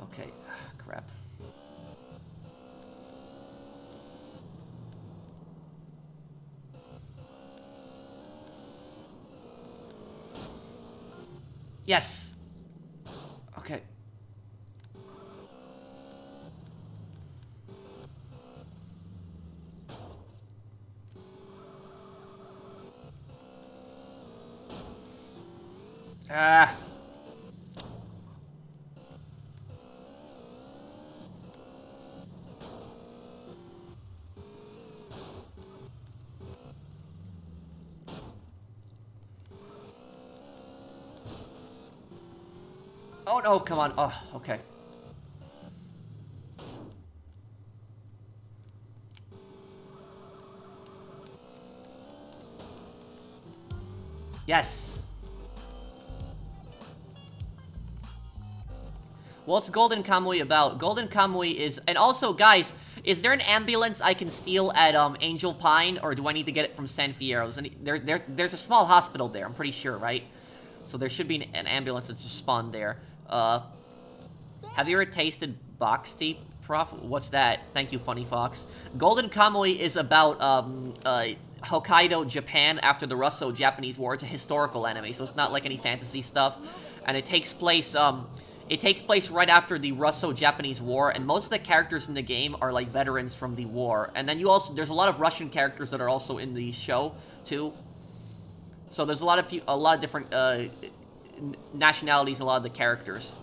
Okay. Crap. Yes! Okay. Ah! Oh no, come on. Oh, okay. Yes! What's Golden Kamuy about? Golden Kamuy is... And also, guys, is there an ambulance I can steal at, Angel Pine? Or do I need to get it from San Fierro? There's a small hospital there, I'm pretty sure, right? So there should be an ambulance that just spawned there. Have you ever tasted box tea, Prof? What's that? Thank you, Funny Fox. Golden Kamuy is about, Hokkaido, Japan after the Russo-Japanese War. It's a historical anime, so it's not like any fantasy stuff. And it takes place right after the Russo-Japanese War, and most of the characters in the game are like veterans from the war. And then there's a lot of Russian characters that are also in the show too. So there's a lot of different nationalities in a lot of the characters.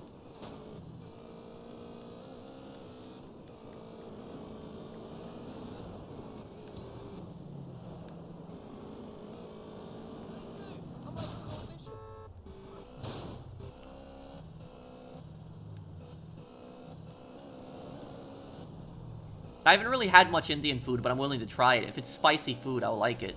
I haven't really had much Indian food, but I'm willing to try it. If it's spicy food, I'll like it.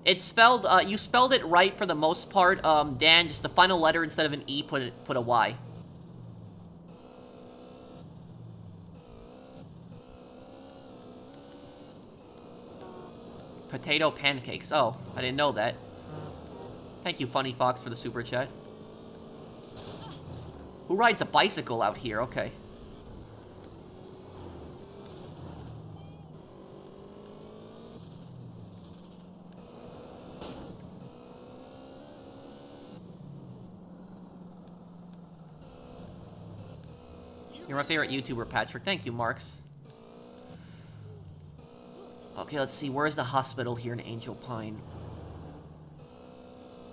It's spelled, you spelled it right for the most part, Dan. Just the final letter instead of an E, put a Y. Potato pancakes. Oh, I didn't know that. Thank you, Funny Fox, for the super chat. Who rides a bicycle out here? Okay. You're my favorite YouTuber, Patrick. Thank you, Marks. Okay, let's see. Where's the hospital here in Angel Pine?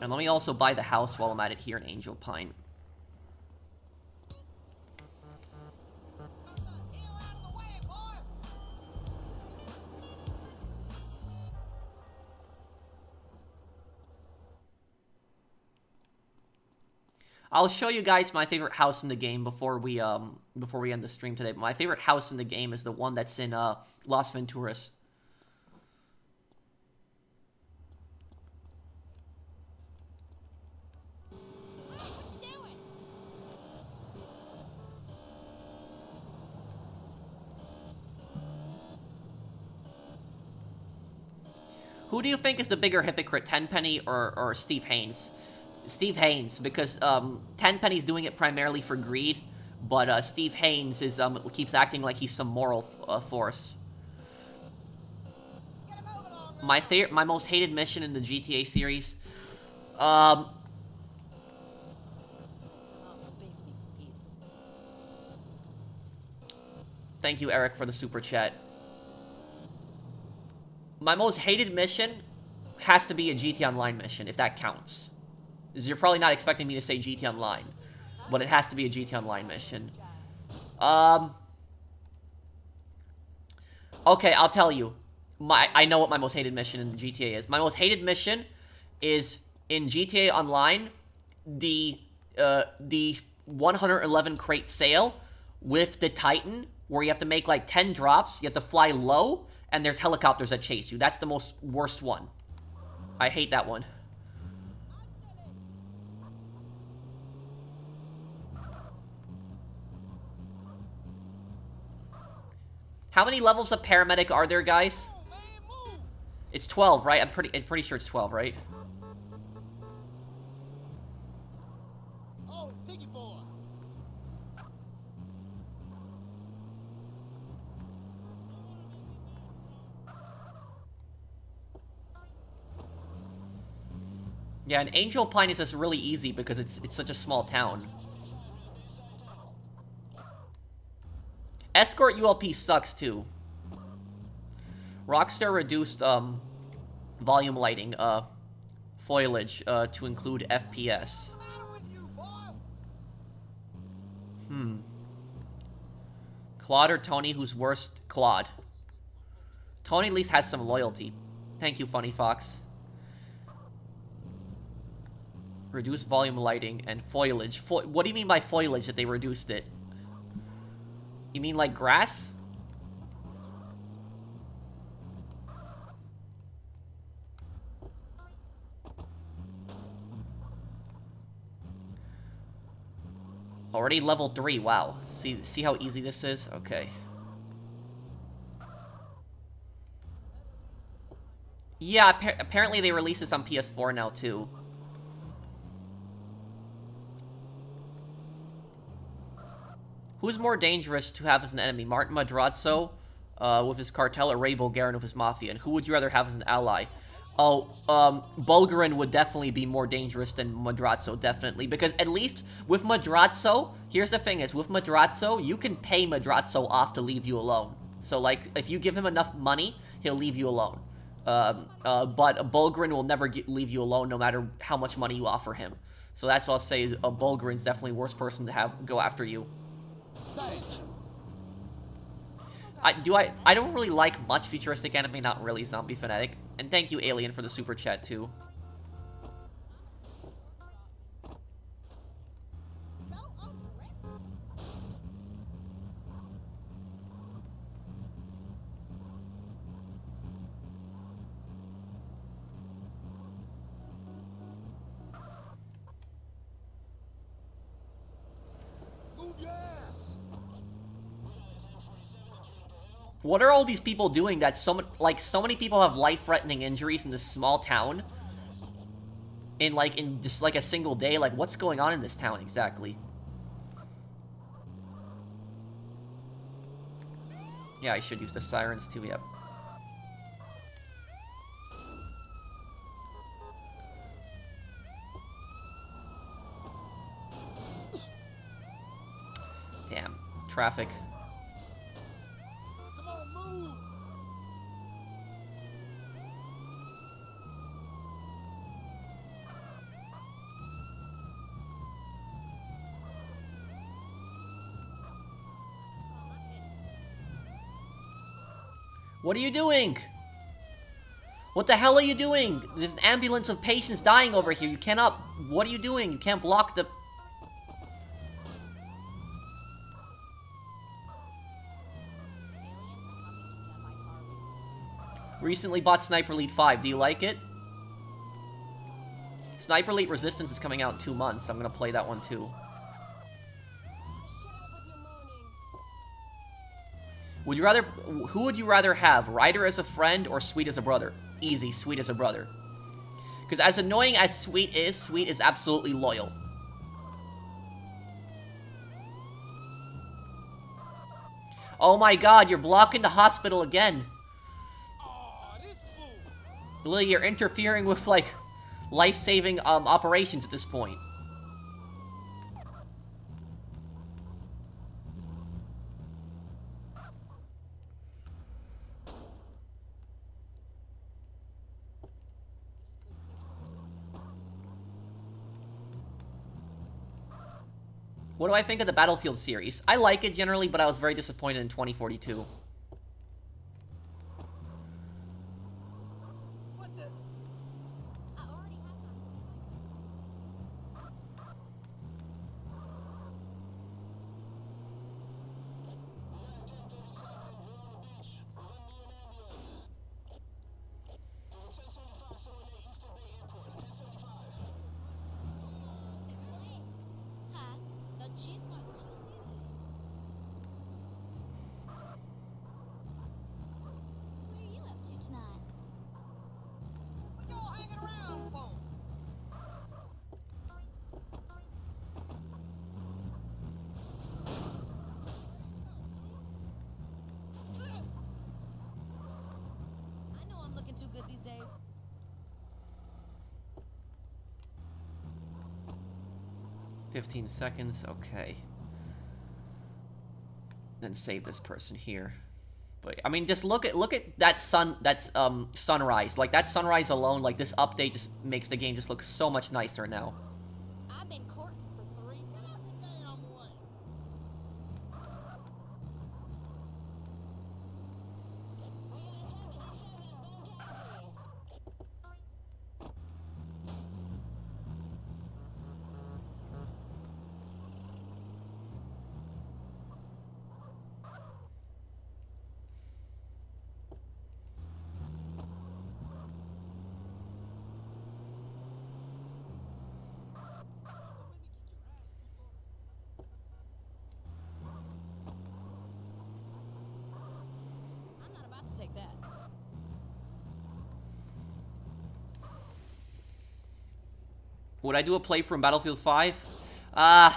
And let me also buy the house while I'm at it here in Angel Pine. I'll show you guys my favorite house in the game before we end the stream today. But my favorite house in the game is the one that's in Las Venturas. Who do you think is the bigger hypocrite, Tenpenny or Steve Haynes? Steve Haynes, because Tenpenny's doing it primarily for greed, but Steve Haynes is keeps acting like he's some moral force. My most hated mission in the GTA series. Thank you, Eric, for the super chat. My most hated mission has to be a GT Online mission, if that counts. You're probably not expecting me to say GT Online, but it has to be a GT Online mission. Okay, I'll tell you. I know what my most hated mission in GTA is. My most hated mission is in GTA Online, the 111 crate sale with the Titan, where you have to make like 10 drops, you have to fly low, and there's helicopters that chase you. That's the most worst one. I hate that one. How many levels of paramedic are there, guys? It's 12, right? I'm pretty sure it's 12, right? Oh, piggy boy. Yeah, and Angel Pine is just really easy because it's such a small town. Escort ULP sucks too. Rockstar reduced volume lighting foliage to include FPS. Claude or Tony, who's worst? Claude. Tony at least has some loyalty. Thank you, Funny Fox. Reduce volume lighting and foliage. What do you mean by foliage that they reduced it? You mean like grass? Already level 3, wow. See how easy this is? Okay. Yeah, apparently they released this on PS4 now too. Who's more dangerous to have as an enemy? Martin Madrazo with his cartel, or Ray Bulgarian with his mafia? And who would you rather have as an ally? Oh, Bulgarin would definitely be more dangerous than Madrazo, definitely. Because at least with Madrazo, here's the thing is, with Madrazo, you can pay Madrazo off to leave you alone. So, like, if you give him enough money, he'll leave you alone. But Bulgarin will never leave you alone, no matter how much money you offer him. So that's what I'll say, is Bulgarin's definitely the worst person to go after you. I don't really like much futuristic anime, not really Zombie Fanatic. And thank you, Alien, for the super chat, too. What are all these people doing that so many people have life-threatening injuries in this small town? In just like a single day? Like, what's going on in this town exactly? Yeah, I should use the sirens too, yep. Damn, traffic. What are you doing? What the hell are you doing? There's an ambulance of patients dying over here. You cannot... What are you doing? You can't block the... Recently bought Sniper Elite 5. Do you like it? Sniper Elite Resistance is coming out in 2 months. I'm gonna play that one too. Would you rather... Who would you rather have? Ryder as a friend or Sweet as a brother? Easy, Sweet is a brother. Because as annoying as Sweet is absolutely loyal. Oh my god, you're blocking the hospital again. Aw, this fool. Lily, you're interfering with, like, life-saving, operations at this point. What do I think of the Battlefield series? I like it generally, but I was very disappointed in 2042. What the? I already have Hi, the cheeseburger. What are you up to tonight? What y'all hanging around for? I know I'm looking too good these days. $15 seconds, okay. Then save this person here. But I mean, just look at that sunrise. Like that sunrise alone, like this update just makes the game just look so much nicer now. I've been courting for 3 Get out the damn way. I'm not about to take that. Would I do a playthrough in Battlefield 5? I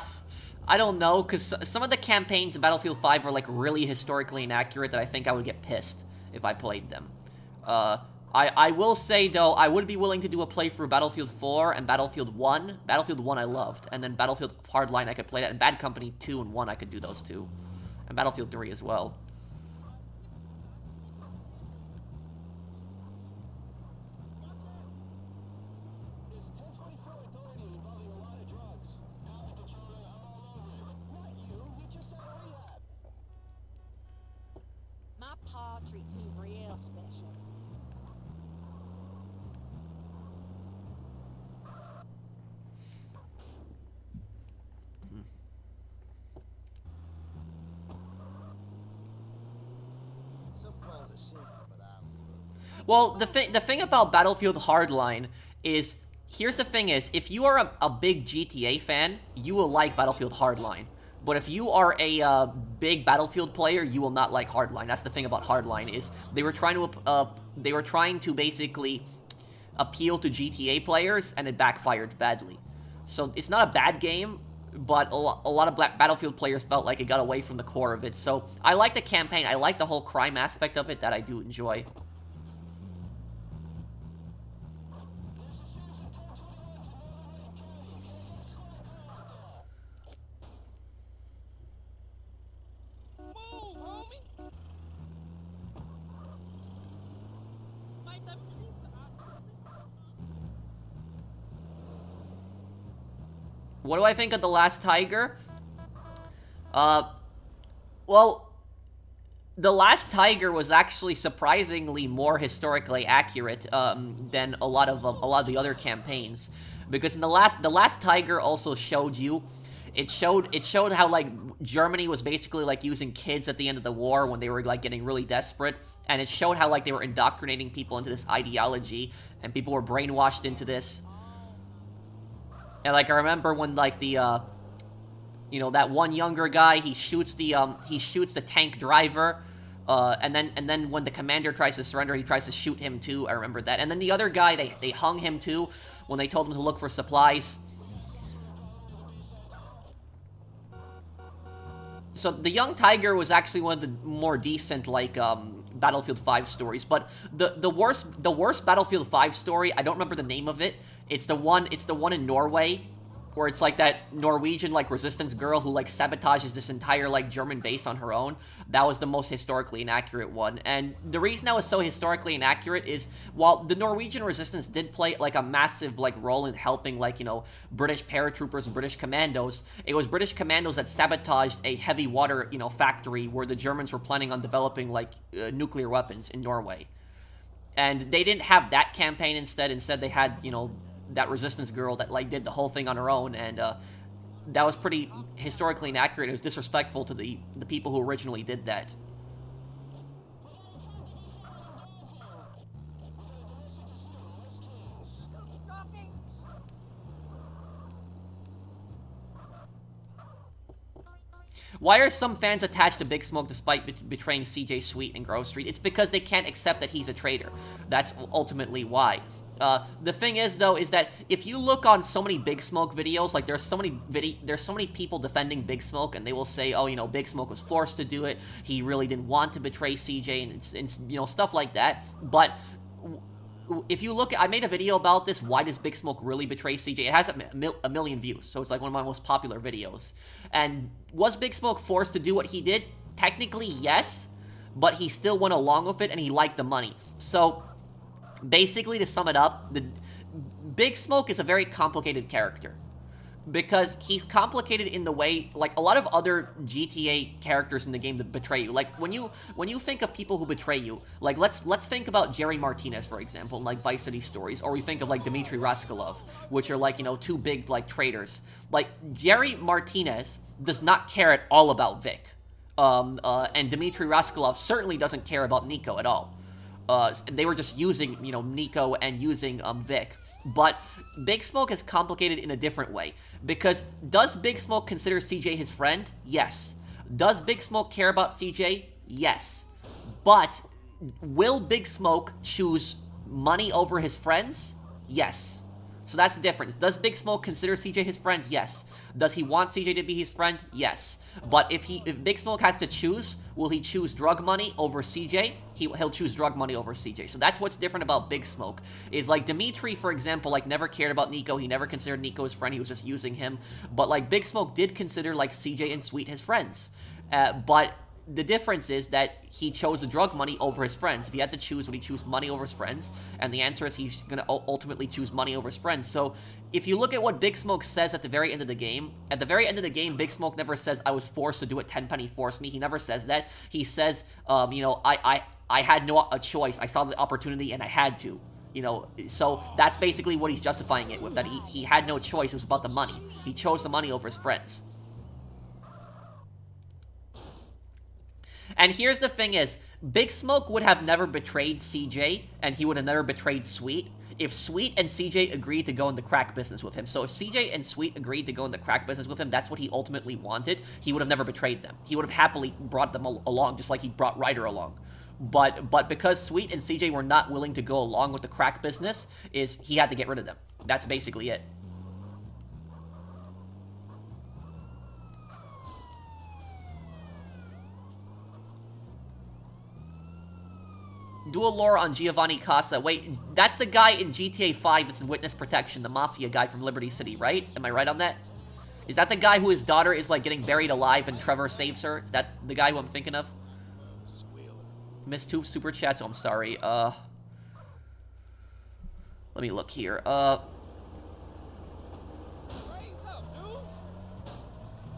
don't know, because some of the campaigns in Battlefield 5 are, like, really historically inaccurate that I think I would get pissed if I played them. I will say, though, I would be willing to do a playthrough Battlefield 4 and Battlefield 1. Battlefield 1 I loved, and then Battlefield Hardline I could play that, and Bad Company 2 and 1 I could do those two. And Battlefield 3 as well. This 1024 authority involving a lot of drugs. Copy, controller. I'm all over it. Not you. You just out of rehab. My pa treats me real special. Some call it a sin, but I Well, the thing about Battlefield Hardline is, here's the thing is, if you are a big GTA fan, you will like Battlefield Hardline. But if you are a big Battlefield player, you will not like Hardline. That's the thing about Hardline is they were trying to basically appeal to GTA players, and it backfired badly. So it's not a bad game, but a lot of Battlefield players felt like it got away from the core of it. So I like the campaign. I like the whole crime aspect of it that I do enjoy. Move, homie. Mate, that police What do I think of The Last Tiger? Well, The Last Tiger was actually surprisingly more historically accurate than a lot of the other campaigns, because in the last Tiger also showed you, it showed how like Germany was basically like using kids at the end of the war when they were like getting really desperate, and it showed how like they were indoctrinating people into this ideology, and people were brainwashed into this. And like I remember when like the you know, that one younger guy, he shoots the tank driver And then when the commander tries to surrender, he tries to shoot him too. I remember that. And then the other guy, they hung him too when they told him to look for supplies. So the Young Tiger was actually one of the more decent, like, Battlefield 5 stories. But the worst Battlefield 5 story, I don't remember the name of it. It's the one in Norway, where it's like that Norwegian, like, resistance girl who, like, sabotages this entire, like, German base on her own. That was the most historically inaccurate one. And the reason that was so historically inaccurate is, while the Norwegian resistance did play, like, a massive, like, role in helping, like, you know, British paratroopers and British commandos, it was British commandos that sabotaged a heavy water, you know, factory where the Germans were planning on developing, like, nuclear weapons in Norway. And they didn't have that campaign instead. Instead, they had, you know, that resistance girl that, like, did the whole thing on her own, and that was pretty historically inaccurate. It was disrespectful to the people who originally did that. Why are some fans attached to Big Smoke despite betraying CJ, Sweet, and Grove Street? It's because they can't accept that he's a traitor. That's ultimately why. The thing is, though, is that if you look on so many Big Smoke videos, like, there's so many people defending Big Smoke, and they will say, oh, you know, Big Smoke was forced to do it, he really didn't want to betray CJ, and you know, stuff like that. But if you look, I made a video about this, why does Big Smoke really betray CJ? It has a million views, so it's like one of my most popular videos. And was Big Smoke forced to do what he did? Technically, yes, but he still went along with it, and he liked the money. So basically, to sum it up, the Big Smoke is a very complicated character. Because he's complicated in the way, like, a lot of other GTA characters in the game that betray you. Like, when you think of people who betray you, like, let's think about Jerry Martinez, for example, in, like, Vice City stories. Or we think of, like, Dmitry Rascalov, which are, like, you know, two big, like, traitors. Like, Jerry Martinez does not care at all about Vic. And Dmitry Rascalov certainly doesn't care about Nico at all. They were just using, you know, Nico and using Vic. But Big Smoke is complicated in a different way. Because does Big Smoke consider CJ his friend? Yes. Does Big Smoke care about CJ? Yes. But will Big Smoke choose money over his friends? Yes. So that's the difference. Does Big Smoke consider CJ his friend? Yes. Does he want CJ to be his friend? Yes. But if Big Smoke has to choose, will he choose drug money over CJ? He'll choose drug money over CJ. So that's what's different about Big Smoke. Is like Dimitri, for example, like never cared about Nico. He never considered Nico his friend. He was just using him. But like Big Smoke did consider like CJ and Sweet his friends. But the difference is that he chose the drug money over his friends. If he had to choose, would he choose money over his friends? And the answer is he's going to ultimately choose money over his friends. So if you look at what Big Smoke says at the very end of the game, Big Smoke never says, I was forced to do it, Tenpenny forced me. He never says that. He says, you know, I had no choice. I saw the opportunity and I had to. You know, so that's basically what he's justifying it with, that he had no choice. It was about the money. He chose the money over his friends. And here's the thing is, Big Smoke would have never betrayed CJ, and he would have never betrayed Sweet, if Sweet and CJ agreed to go in the crack business with him. So if CJ and Sweet agreed to go in the crack business with him, that's what he ultimately wanted, he would have never betrayed them. He would have happily brought them along, just like he brought Ryder along. But because Sweet and CJ were not willing to go along with the crack business, he had to get rid of them. That's basically it. Dual lore on Giovanni Casa. Wait, that's the guy in GTA 5 that's in witness protection, the mafia guy from Liberty City, right? Am I right on that? Is that the guy who his daughter is, like, getting buried alive and Trevor saves her? Is that the guy who I'm thinking of? Miss Tube Super Chats, oh, I'm sorry. Let me look here.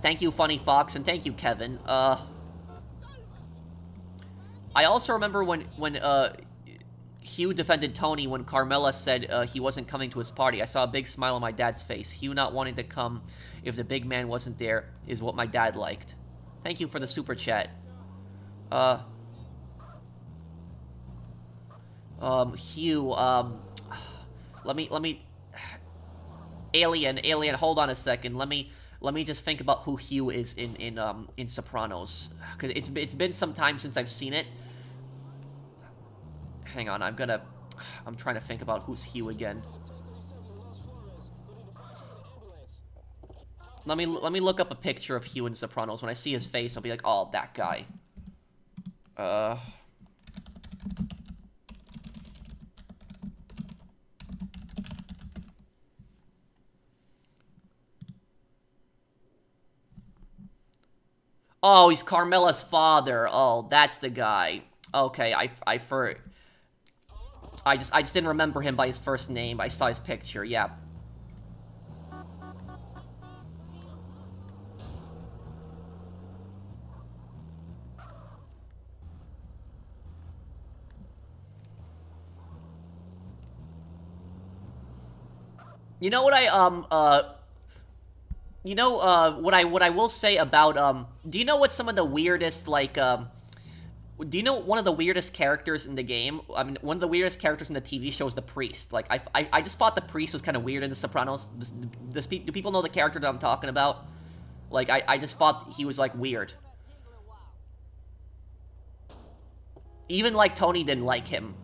Thank you, Funny Fox, and thank you, Kevin. I also remember when Hugh defended Tony when Carmela said he wasn't coming to his party. I saw a big smile on my dad's face. Hugh not wanting to come if the big man wasn't there is what my dad liked. Thank you for the super chat. Hugh, let me... Alien, hold on a second. Let me Let me just think about who Hugh is in Sopranos, because it's been some time since I've seen it. Hang on, I'm trying to think about who's Hugh again. Let me look up a picture of Hugh in Sopranos. When I see his face, I'll be like, oh, that guy. Oh, he's Carmela's father. Oh, that's the guy. Okay, I just didn't remember him by his first name. I saw his picture. Yeah. You know what what I will say about do you know what some of the weirdest like do you know one of the weirdest characters in the game? I mean, one of the weirdest characters in the TV show is the priest. Like, I just thought the priest was kind of weird in The Sopranos. Do people know the character that I'm talking about? Like, I just thought he was, like, weird. Even, like, Tony didn't like him.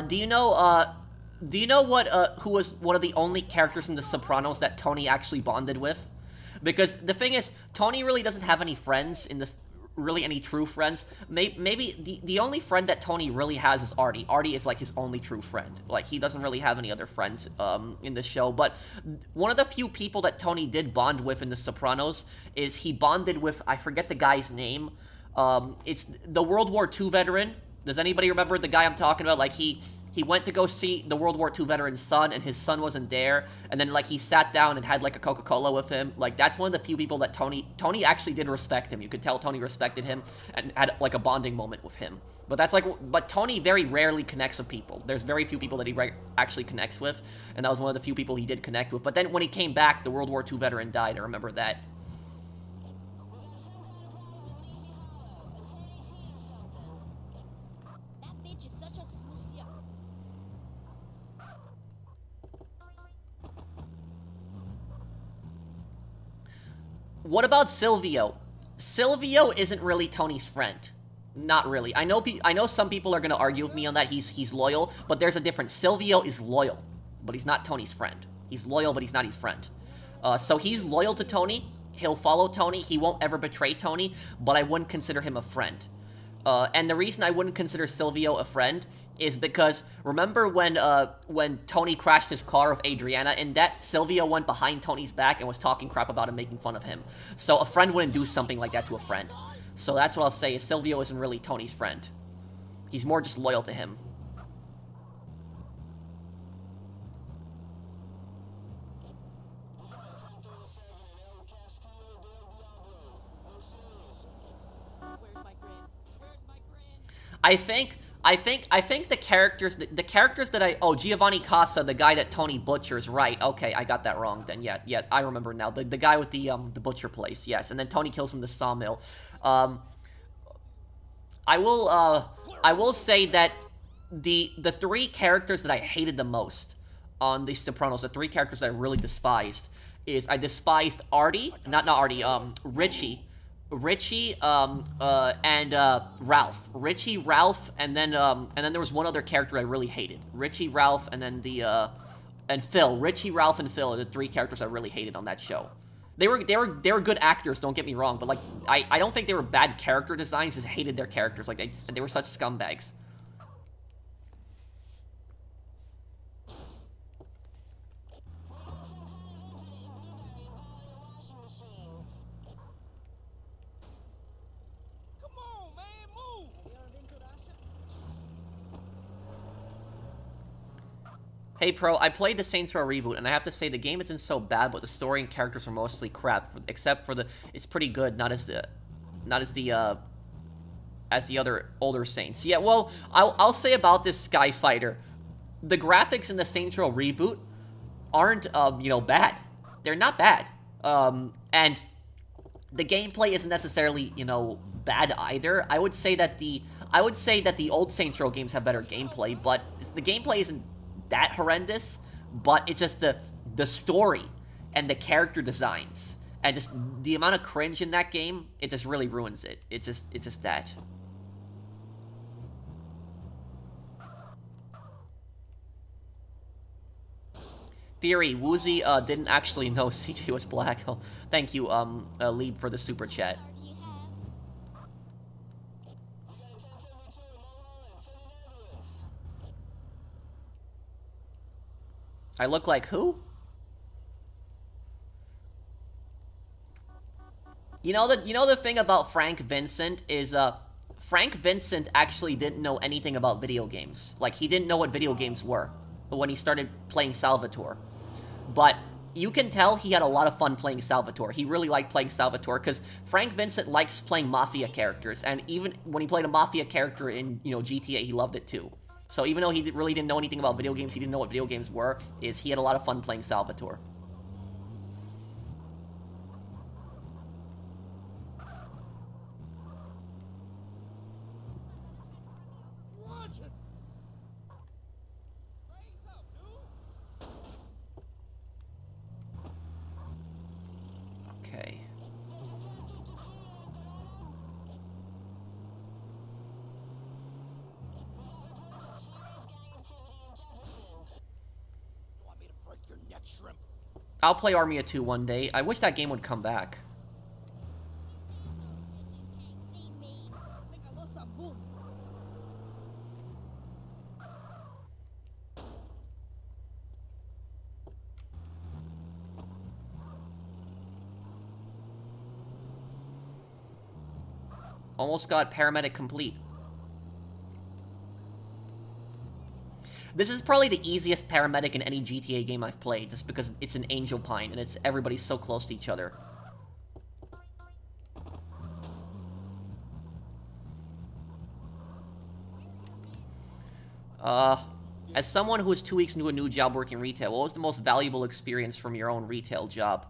Do you know what, who was one of the only characters in The Sopranos that Tony actually bonded with? Because the thing is, Tony really doesn't have any friends in this, really any true friends. Maybe the only friend that Tony really has is Artie. Artie is, like, his only true friend. Like, he doesn't really have any other friends, in the show. But one of the few people that Tony did bond with in The Sopranos is he bonded with, I forget the guy's name. It's the World War II veteran. Does anybody remember the guy I'm talking about? Like, he went to go see the World War II veteran's son, and his son wasn't there, and then, like, he sat down and had, like, a Coca-Cola with him. Like, that's one of the few people that Tony actually did respect him. You could tell Tony respected him and had, like, a bonding moment with him. But that's, like, but Tony very rarely connects with people. There's very few people that he actually connects with, and that was one of the few people he did connect with. But then when he came back, the World War II veteran died. I remember that. What about Silvio? Silvio isn't really Tony's friend. Not really. I know some people are going to argue with me on that. He's loyal, but there's a difference. Silvio is loyal, but he's not Tony's friend. He's loyal, but he's not his friend. So he's loyal to Tony. He'll follow Tony. He won't ever betray Tony, but I wouldn't consider him a friend. And the reason I wouldn't consider Silvio a friend is because, remember when Tony crashed his car with Adriana, and that Silvio went behind Tony's back and was talking crap about him, making fun of him. So a friend wouldn't do something like that to a friend. So that's what I'll say, is Silvio isn't really Tony's friend. He's more just loyal to him. I think the characters that Giovanni Casa, the guy that Tony butchers, right? Okay, I got that wrong then. Yeah, I remember now. The guy with the butcher place, yes. And then Tony kills him in the sawmill. I will say that the three characters that I hated the most on The Sopranos, the three characters that I really despised, is I despised Artie, not Artie, Richie, and Ralph. Richie, Ralph, and then there was one other character I really hated. Richie, Ralph, and then and Phil. Richie, Ralph, and Phil are the three characters I really hated on that show. They were good actors, don't get me wrong, but, like, I don't think they were bad character designs. Just hated their characters. Like, they were such scumbags. Hey Pro, I played the Saints Row reboot, and I have to say the game isn't so bad, but the story and characters are mostly crap. Except for it's pretty good, not as the other older Saints. Yeah, well, I'll say about this Sky Fighter, the graphics in the Saints Row reboot aren't bad. They're not bad. And the gameplay isn't necessarily, you know, bad either. I would say that the old Saints Row games have better gameplay, but the gameplay isn't that horrendous, but it's just the story and the character designs and just the amount of cringe in that game, it just really ruins it. It's just that. Theory, Woozy didn't actually know CJ was black. Oh, thank you, Lieb, for the super chat. Do you have? I look like who? You know the thing about Frank Vincent is Frank Vincent actually didn't know anything about video games. Like, he didn't know what video games were when he started playing Salvatore. But you can tell he had a lot of fun playing Salvatore. He really liked playing Salvatore because Frank Vincent likes playing Mafia characters, and even when he played a Mafia character in, you know, GTA, he loved it too. So even though he really didn't know anything about video games, he didn't know what video games were, he had a lot of fun playing Salvatore. Watch it. Raise up, dude. Okay. You want me to break your neck, shrimp? I'll play Army of Two one day. I wish that game would come back. See me. Nigga, let's not move. Almost got paramedic complete. This is probably the easiest paramedic in any GTA game I've played, just because it's an Angel Pine and everybody's so close to each other. As someone who is 2 weeks into a new job working retail, what was the most valuable experience from your own retail job?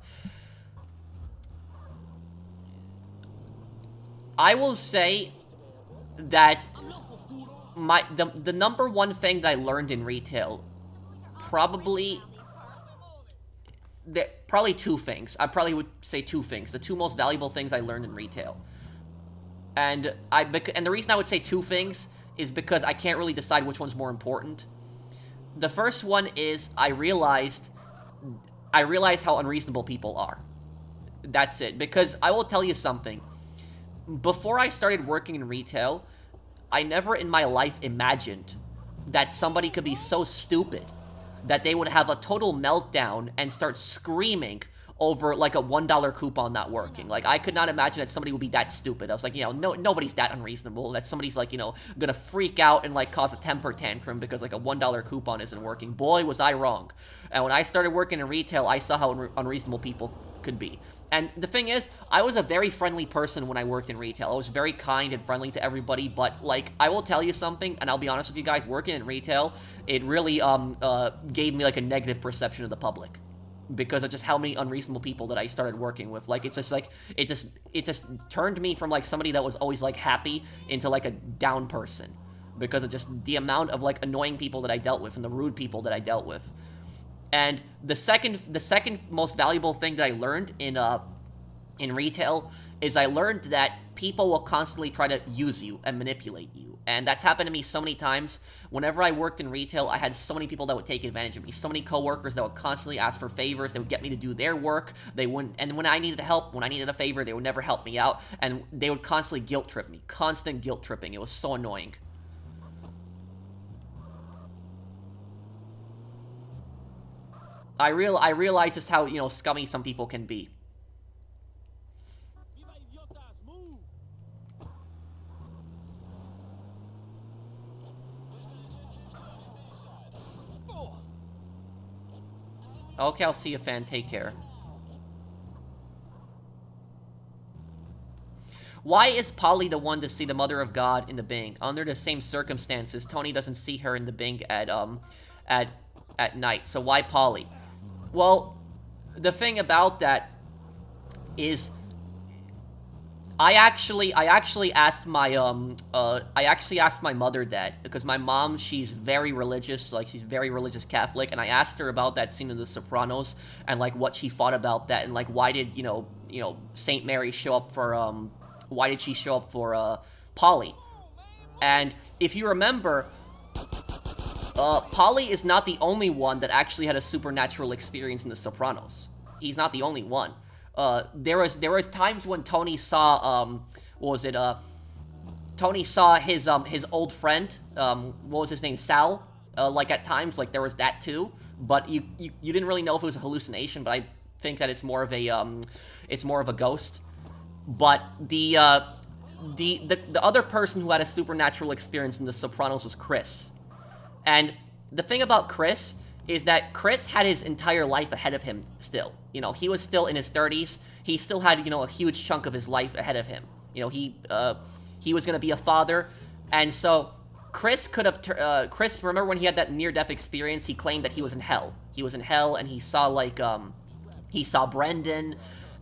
I will say that the number one thing that I learned in retail, probably two things. I probably would say two things. The two most valuable things I learned in retail. And the reason I would say two things is because I can't really decide which one's more important. The first one is I realized how unreasonable people are. That's it. Because I will tell you something. Before I started working in retail, I never in my life imagined that somebody could be so stupid that they would have a total meltdown and start screaming over, like, a $1 coupon not working. Like, I could not imagine that somebody would be that stupid. I was like, you know, nobody's that unreasonable. That somebody's, like, you know, gonna freak out and, like, cause a temper tantrum because, like, a $1 coupon isn't working. Boy, was I wrong. And when I started working in retail, I saw how unreasonable people could be. And the thing is, I was a very friendly person when I worked in retail. I was very kind and friendly to everybody, but, like, I will tell you something, and I'll be honest with you guys, working in retail, it really, gave me, like, a negative perception of the public. Because of just how many unreasonable people that I started working with. Like, it's just, like, it just turned me from, like, somebody that was always, like, happy into, like, a down person. Because of just the amount of, like, annoying people that I dealt with and the rude people that I dealt with. And the second most valuable thing that I learned in retail is I learned that people will constantly try to use you and manipulate you. And that's happened to me so many times. Whenever I worked in retail, I had so many people that would take advantage of me. So many coworkers that would constantly ask for favors. They would get me to do their work. They wouldn't, and when I needed help, when I needed a favor, they would never help me out. And they would constantly guilt trip me. Constant guilt tripping. It was so annoying. I realize just how, you know, scummy some people can be. Viva idiotas, move. Okay, I'll see you, fan. Take care. Why is Polly the one to see the Mother of God in the Bing? Under the same circumstances, Tony doesn't see her in the Bing at night. So why Polly? Well, the thing about that, is I actually asked my mother that, because my mom, she's very religious, like she's very religious Catholic, and I asked her about that scene in The Sopranos and like what she thought about that, and like why did Saint Mary show up for why did she show up for Polly? And if you remember, Polly is not the only one that actually had a supernatural experience in The Sopranos. He's not the only one. There was times when Tony saw what was it? Tony saw his old friend. What was his name? Sal. Like at times, like there was that too. But you didn't really know if it was a hallucination. But I think that it's more of a ghost. But the other person who had a supernatural experience in The Sopranos was Chris. And the thing about Chris is that Chris had his entire life ahead of him still. He was still in his 30s. He still had, a huge chunk of his life ahead of him. He was going to be a father. And so Chris could have... Chris, remember when he had that near-death experience? He claimed that he was in hell. He was in hell, and he saw, he saw Brendan,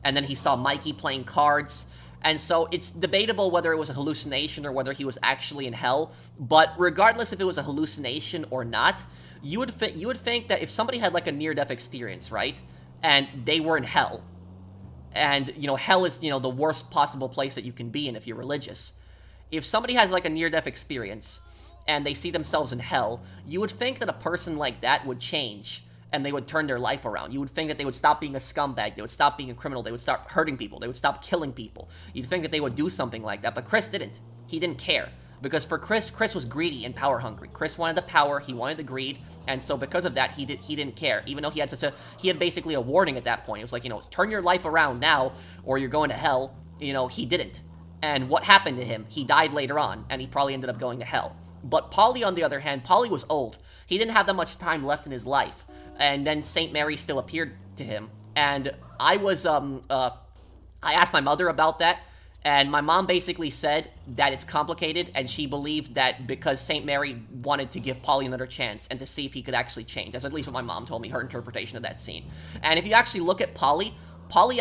and then he saw Mikey playing cards. And so it's debatable whether it was a hallucination or whether he was actually in hell. But regardless if it was a hallucination or not, you would think that if somebody had like a near-death experience, right, and they were in hell, and hell is the worst possible place that you can be in if you're religious. If somebody has like a near-death experience and they see themselves in hell, you would think that a person like that would change and they would turn their life around. You would think that they would stop being a scumbag, they would stop being a criminal, they would stop hurting people, they would stop killing people. You'd think that they would do something like that, but Chris didn't. He didn't care. Because for Chris was greedy and power hungry. Chris wanted the power, he wanted the greed, and so because of that, he didn't care. Even though he had basically a warning at that point. It was like, turn your life around now, or you're going to hell. He didn't. And what happened to him? He died later on, and he probably ended up going to hell. But Polly, on the other hand, Polly was old. He didn't have that much time left in his life. And then Saint Mary still appeared to him. And I asked my mother about that. And my mom basically said that it's complicated, and she believed that because St. Mary wanted to give Polly another chance and to see if he could actually change. That's at least what my mom told me, her interpretation of that scene. And if you actually look at Polly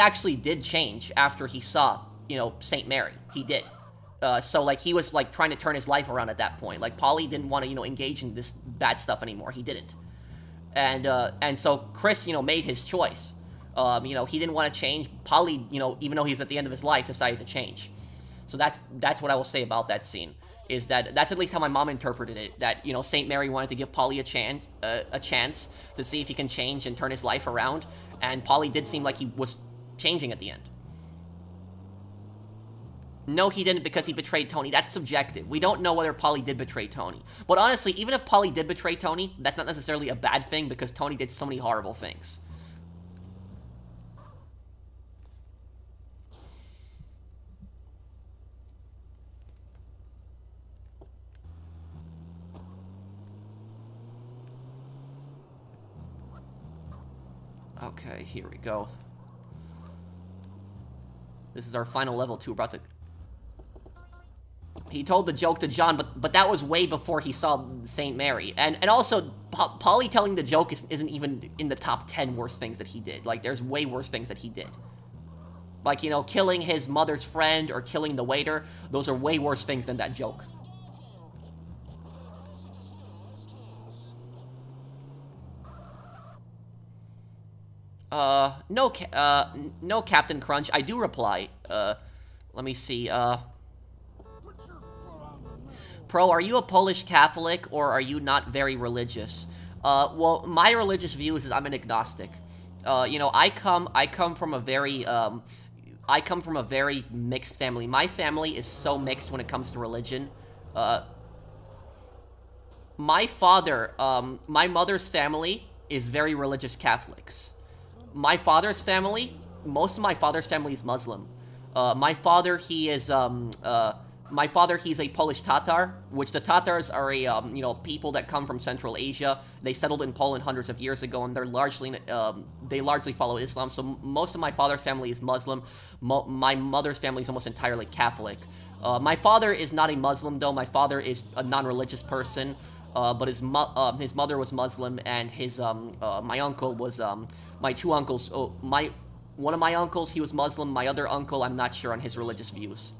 actually did change after he saw, St. Mary. He did. So, like, he was, like, trying to turn his life around at that point. Like, Polly didn't want to, engage in this bad stuff anymore. He didn't. And so Chris, made his choice. He didn't want to change. Polly, even though he's at the end of his life, decided to change. So that's what I will say about that scene. Is that's at least how my mom interpreted it. That Saint Mary wanted to give Polly a chance to see if he can change and turn his life around. And Polly did seem like he was changing at the end. No, he didn't, because he betrayed Tony. That's subjective. We don't know whether Polly did betray Tony. But honestly, even if Polly did betray Tony, that's not necessarily a bad thing, because Tony did so many horrible things. Okay, here we go. This is our final level too. We're about to... He told the joke to John, but that was way before he saw Saint Mary. And also, Polly telling the joke isn't even in the top 10 worst things that he did. Like, there's way worse things that he did. Like, killing his mother's friend or killing the waiter. Those are way worse things than that joke. No, Captain Crunch. I do reply. Let me see. Pro, are you a Polish Catholic, or are you not very religious? Well, my religious view is I'm an agnostic. I come from a very mixed family. My family is so mixed when it comes to religion. My mother's family is very religious Catholics. My father's family, most of my father's family is Muslim. My father, he's a Polish Tatar, which the Tatars are a, people that come from Central Asia. They settled in Poland hundreds of years ago, and they largely follow Islam. So most of my father's family is Muslim. My mother's family is almost entirely Catholic. My father is not a Muslim, though. My father is a non-religious person, but his mother was Muslim, and my uncle was, my two uncles, One of my uncles, he was Muslim. My other uncle, I'm not sure on his religious views.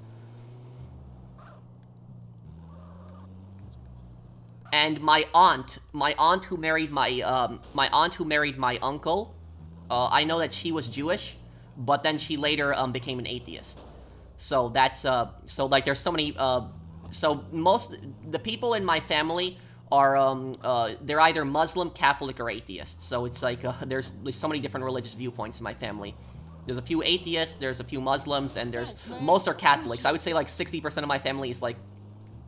And my aunt who married my uncle, I know that she was Jewish, but then she later became an atheist. So that's so like there's so many so most the people in my family are they're either Muslim, Catholic, or atheist. So it's like there's so many different religious viewpoints in my family. There's a few atheists, there's a few Muslims, and there's most are Catholics. I would say like 60% of my family is like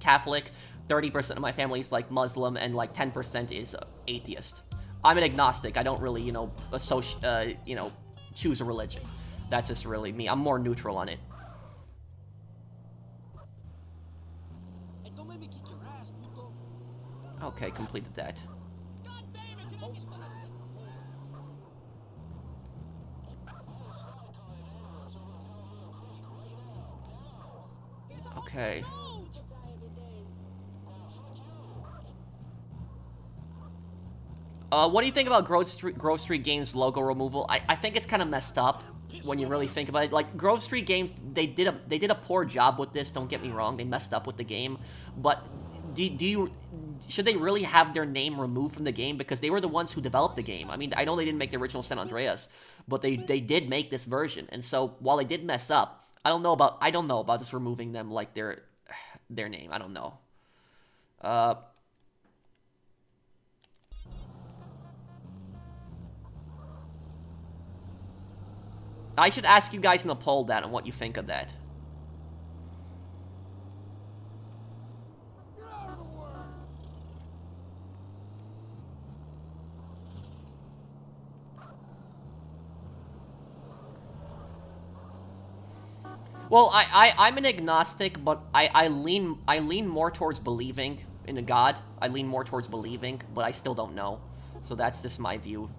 Catholic, 30% of my family is like Muslim, and like 10% is atheist. I'm an agnostic. I don't really, choose a religion. That's just really me. I'm more neutral on it. Hey, don't make me kick your ass, puto. Okay, completed that. God damn it, you make it stop. Okay. What do you think about Grove Street Games logo removal? I think it's kind of messed up when you really think about it. Like Grove Street Games, they did a poor job with this. Don't get me wrong, they messed up with the game. But should they really have their name removed from the game because they were the ones who developed the game? I mean, I know they didn't make the original San Andreas, but they did make this version. And so while they did mess up, I don't know about just removing them like their name. I don't know. I should ask you guys in the poll that on what you think of that. Get out of the way. Well, I'm an agnostic, but I lean more towards believing in a god. I lean more towards believing, but I still don't know. So that's just my view.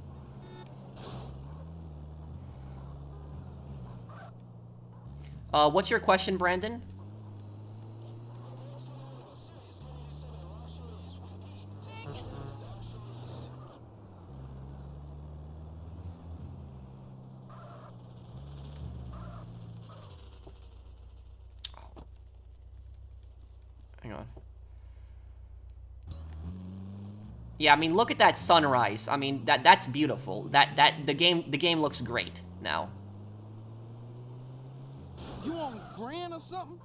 What's your question, Brandon? Hang on. Yeah, I mean, look at that sunrise. I mean, that's beautiful. The game looks great now. You on Grand or something?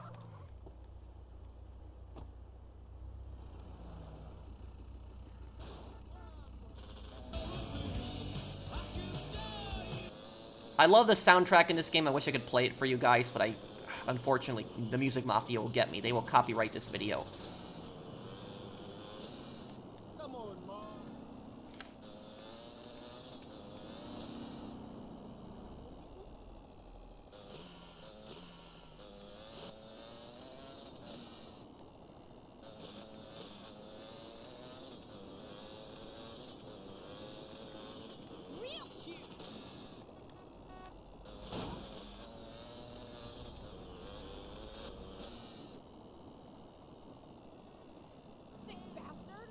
I love the soundtrack in this game. I wish I could play it for you guys, but unfortunately, the Music Mafia will get me. They will copyright this video. Come on, Mom. Real cute. Sick bastard.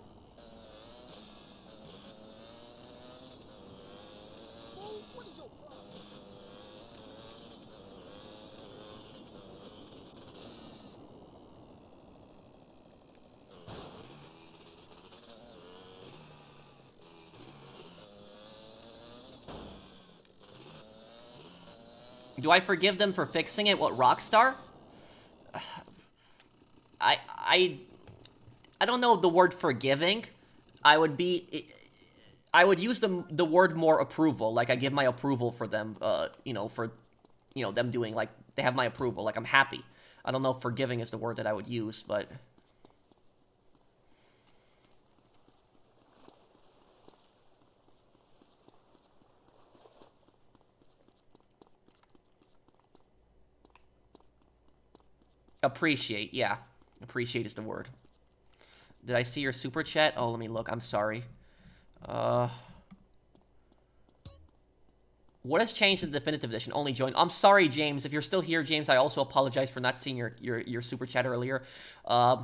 Fool, what is your problem? Do I forgive them for fixing it? What, Rockstar? I don't know the word forgiving. I would use the word more approval. Like I give my approval for them, them doing, like, they have my approval. Like I'm happy. I don't know if forgiving is the word that I would use, but appreciate, yeah. Appreciate is the word. Did I see your super chat? Oh, let me look. I'm sorry. What has changed in the Definitive Edition? Only join. I'm sorry, James. If you're still here, James, I also apologize for not seeing your super chat earlier. A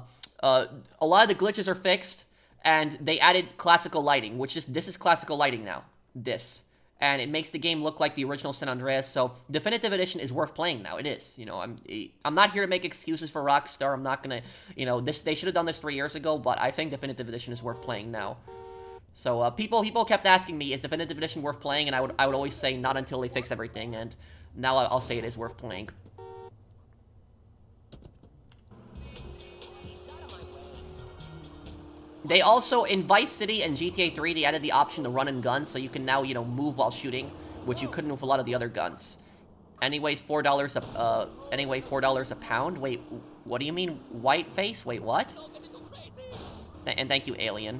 lot of the glitches are fixed, and they added classical lighting, this is classical lighting now. This. and it makes the game look like the original San Andreas. So Definitive Edition is worth playing now. It is. You know, I'm not here to make excuses for Rockstar. I'm not gonna, you know, they should have done this 3 years ago, but I think Definitive Edition is worth playing now. So people kept asking me, is Definitive Edition worth playing? And I would always say not until they fix everything. And now I'll say it is worth playing. They also, in Vice City and GTA 3, they added the option to run and gun, so you can now, you know, move while shooting, which you couldn't with a lot of the other guns. Anyways, $4 a pound? Wait, what do you mean, white face? Wait, what? And thank you, Alien.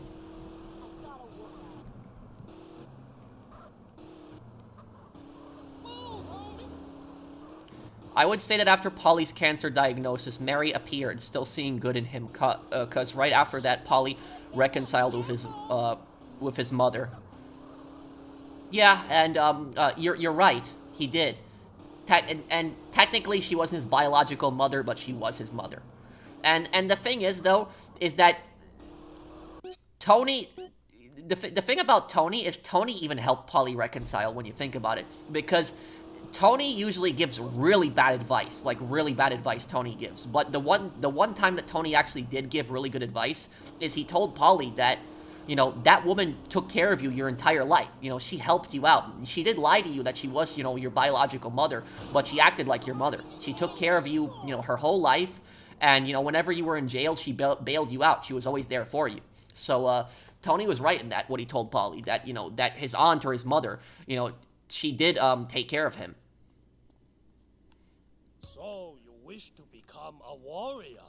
I would say that after Polly's cancer diagnosis, Mary appeared, still seeing good in him, cause right after that, Polly reconciled with his mother. Yeah, and you're right, he did. And technically, she wasn't his biological mother, but she was his mother. And the thing is, though, is that Tony. The thing about Tony is Tony even helped Polly reconcile when you think about it, because Tony usually gives really bad advice, like really bad advice Tony gives. But the one time that Tony actually did give really good advice is he told Polly that, you know, that woman took care of you your entire life. You know, she helped you out. She did lie to you that she was, you know, your biological mother, but she acted like your mother. She took care of you, you know, her whole life. And, you know, whenever you were in jail, she bailed you out. She was always there for you. So, Tony was right in that, what he told Polly, that, you know, that his aunt or his mother, you know, she did take care of him. So you wish to become a warrior?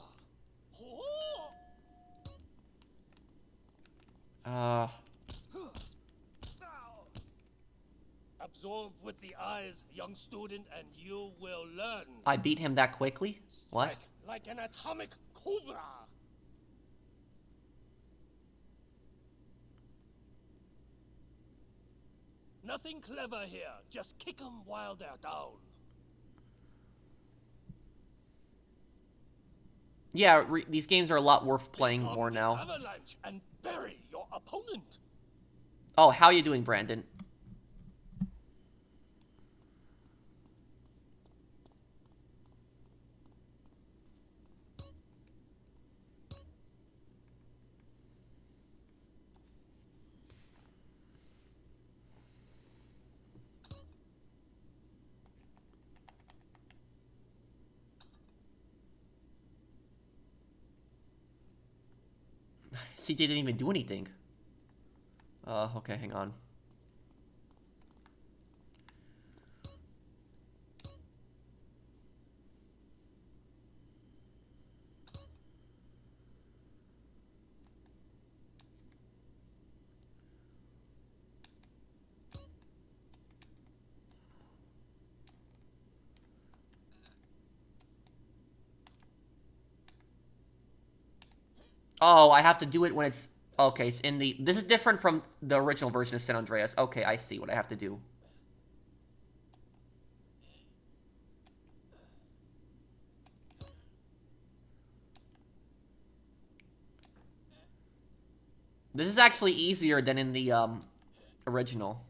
Absorb with the eyes, young student, and you will learn. I beat him that quickly? What? Like an atomic cobra. Nothing clever here. Just kick 'em while they're down. Yeah, these games are a lot worth playing more now. Avalanche and bury your opponent. Oh, how are you doing, Brandon? CJ didn't even do anything. Okay, hang on. Oh, I have to do it when it's... Okay, it's in the... This is different from the original version of San Andreas. Okay, I see what I have to do. This is actually easier than in the original.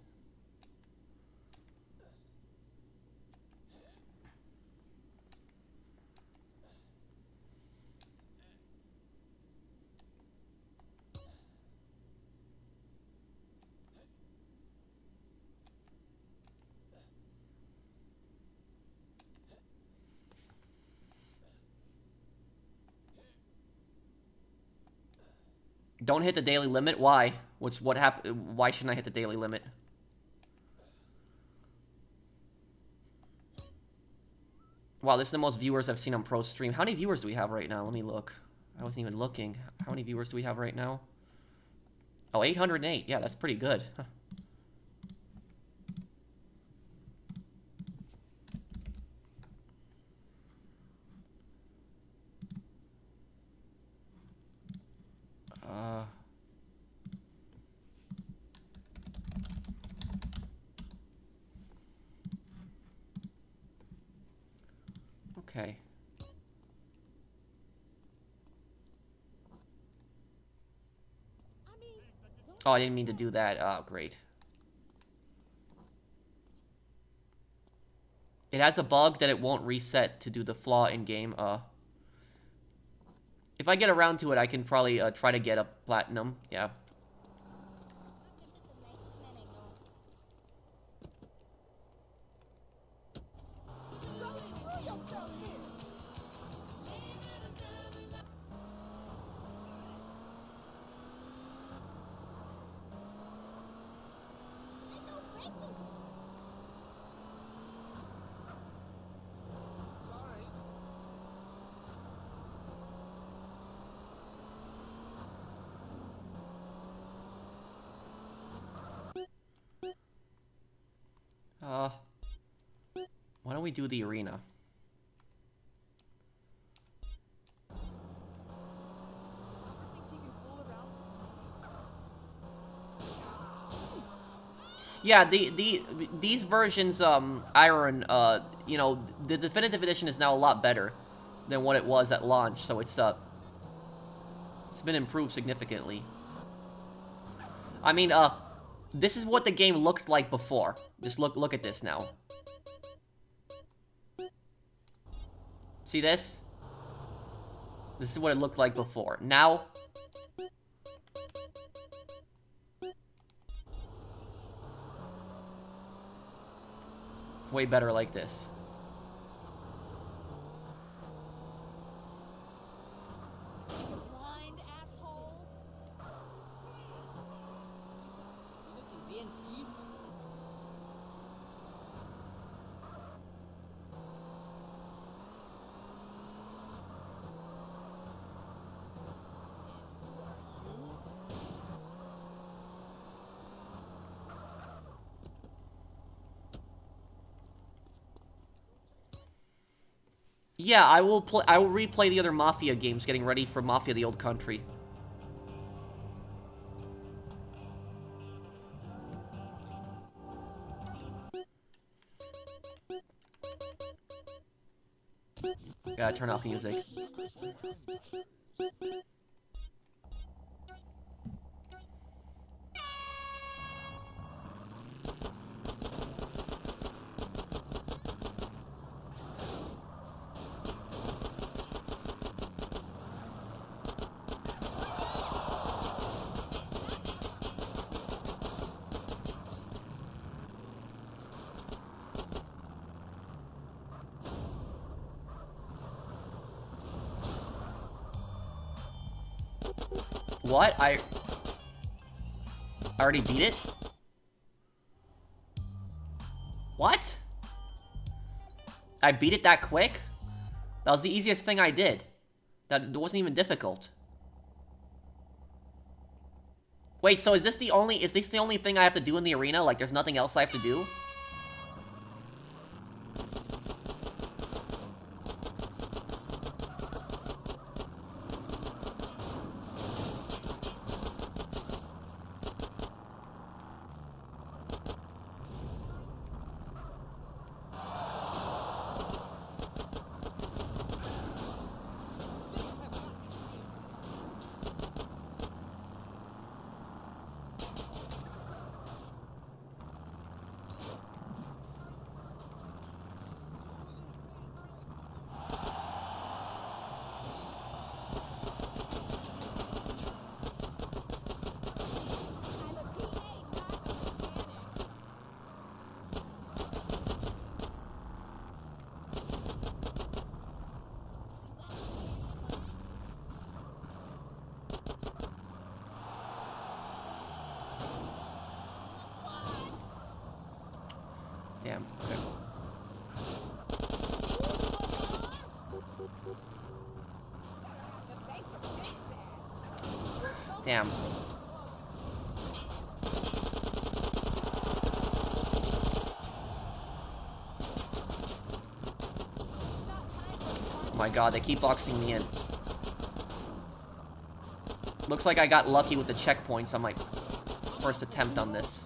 Don't hit the daily limit? Why? What happened? Why shouldn't I hit the daily limit? Wow, this is the most viewers I've seen on Pro Stream. How many viewers do we have right now? Let me look. I wasn't even looking. How many viewers do we have right now? Oh, 808. Yeah, that's pretty good. Huh. Okay. Oh, I didn't mean to do that. Oh, great. It has a bug that it won't reset to do the flaw in-game. If I get around to it, I can probably try to get a platinum. Yeah. Sorry. Why don't we do the arena? Yeah, these versions, Iron, you know, the definitive edition is now a lot better than what it was at launch, so it's been improved significantly. I mean, this is what the game looked like before. Just look at this now. See this? This is what it looked like before. Now, way better like this. Blind asshole. Looking bien deep. Yeah, I will replay the other Mafia games, getting ready for Mafia: The Old Country. Gotta turn off music. What? I already beat it? What? I beat it that quick? That was the easiest thing I did. That wasn't even difficult. Wait, so is this the only thing I have to do in the arena? Like, there's nothing else I have to do? Damn. Okay. Damn. Oh my god, they keep boxing me in. Looks like I got lucky with the checkpoints on my first attempt on this.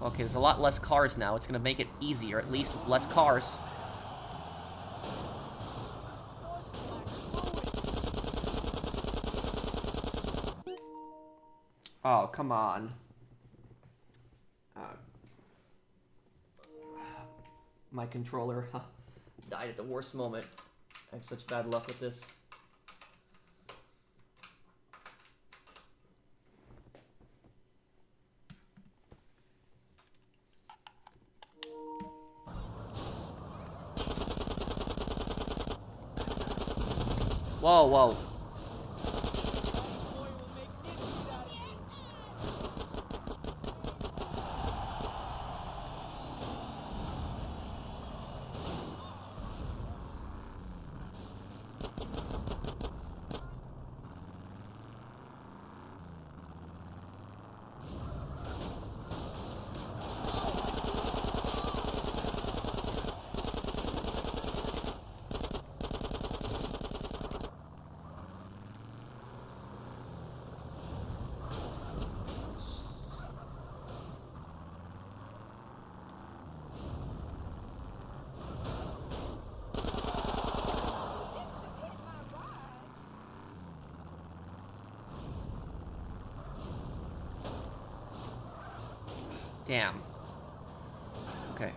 Okay, there's a lot less cars now. It's gonna make it easier, at least with less cars. Oh, come on. My controller died at the worst moment. I have such bad luck with this. Whoa, whoa. Damn. Okay.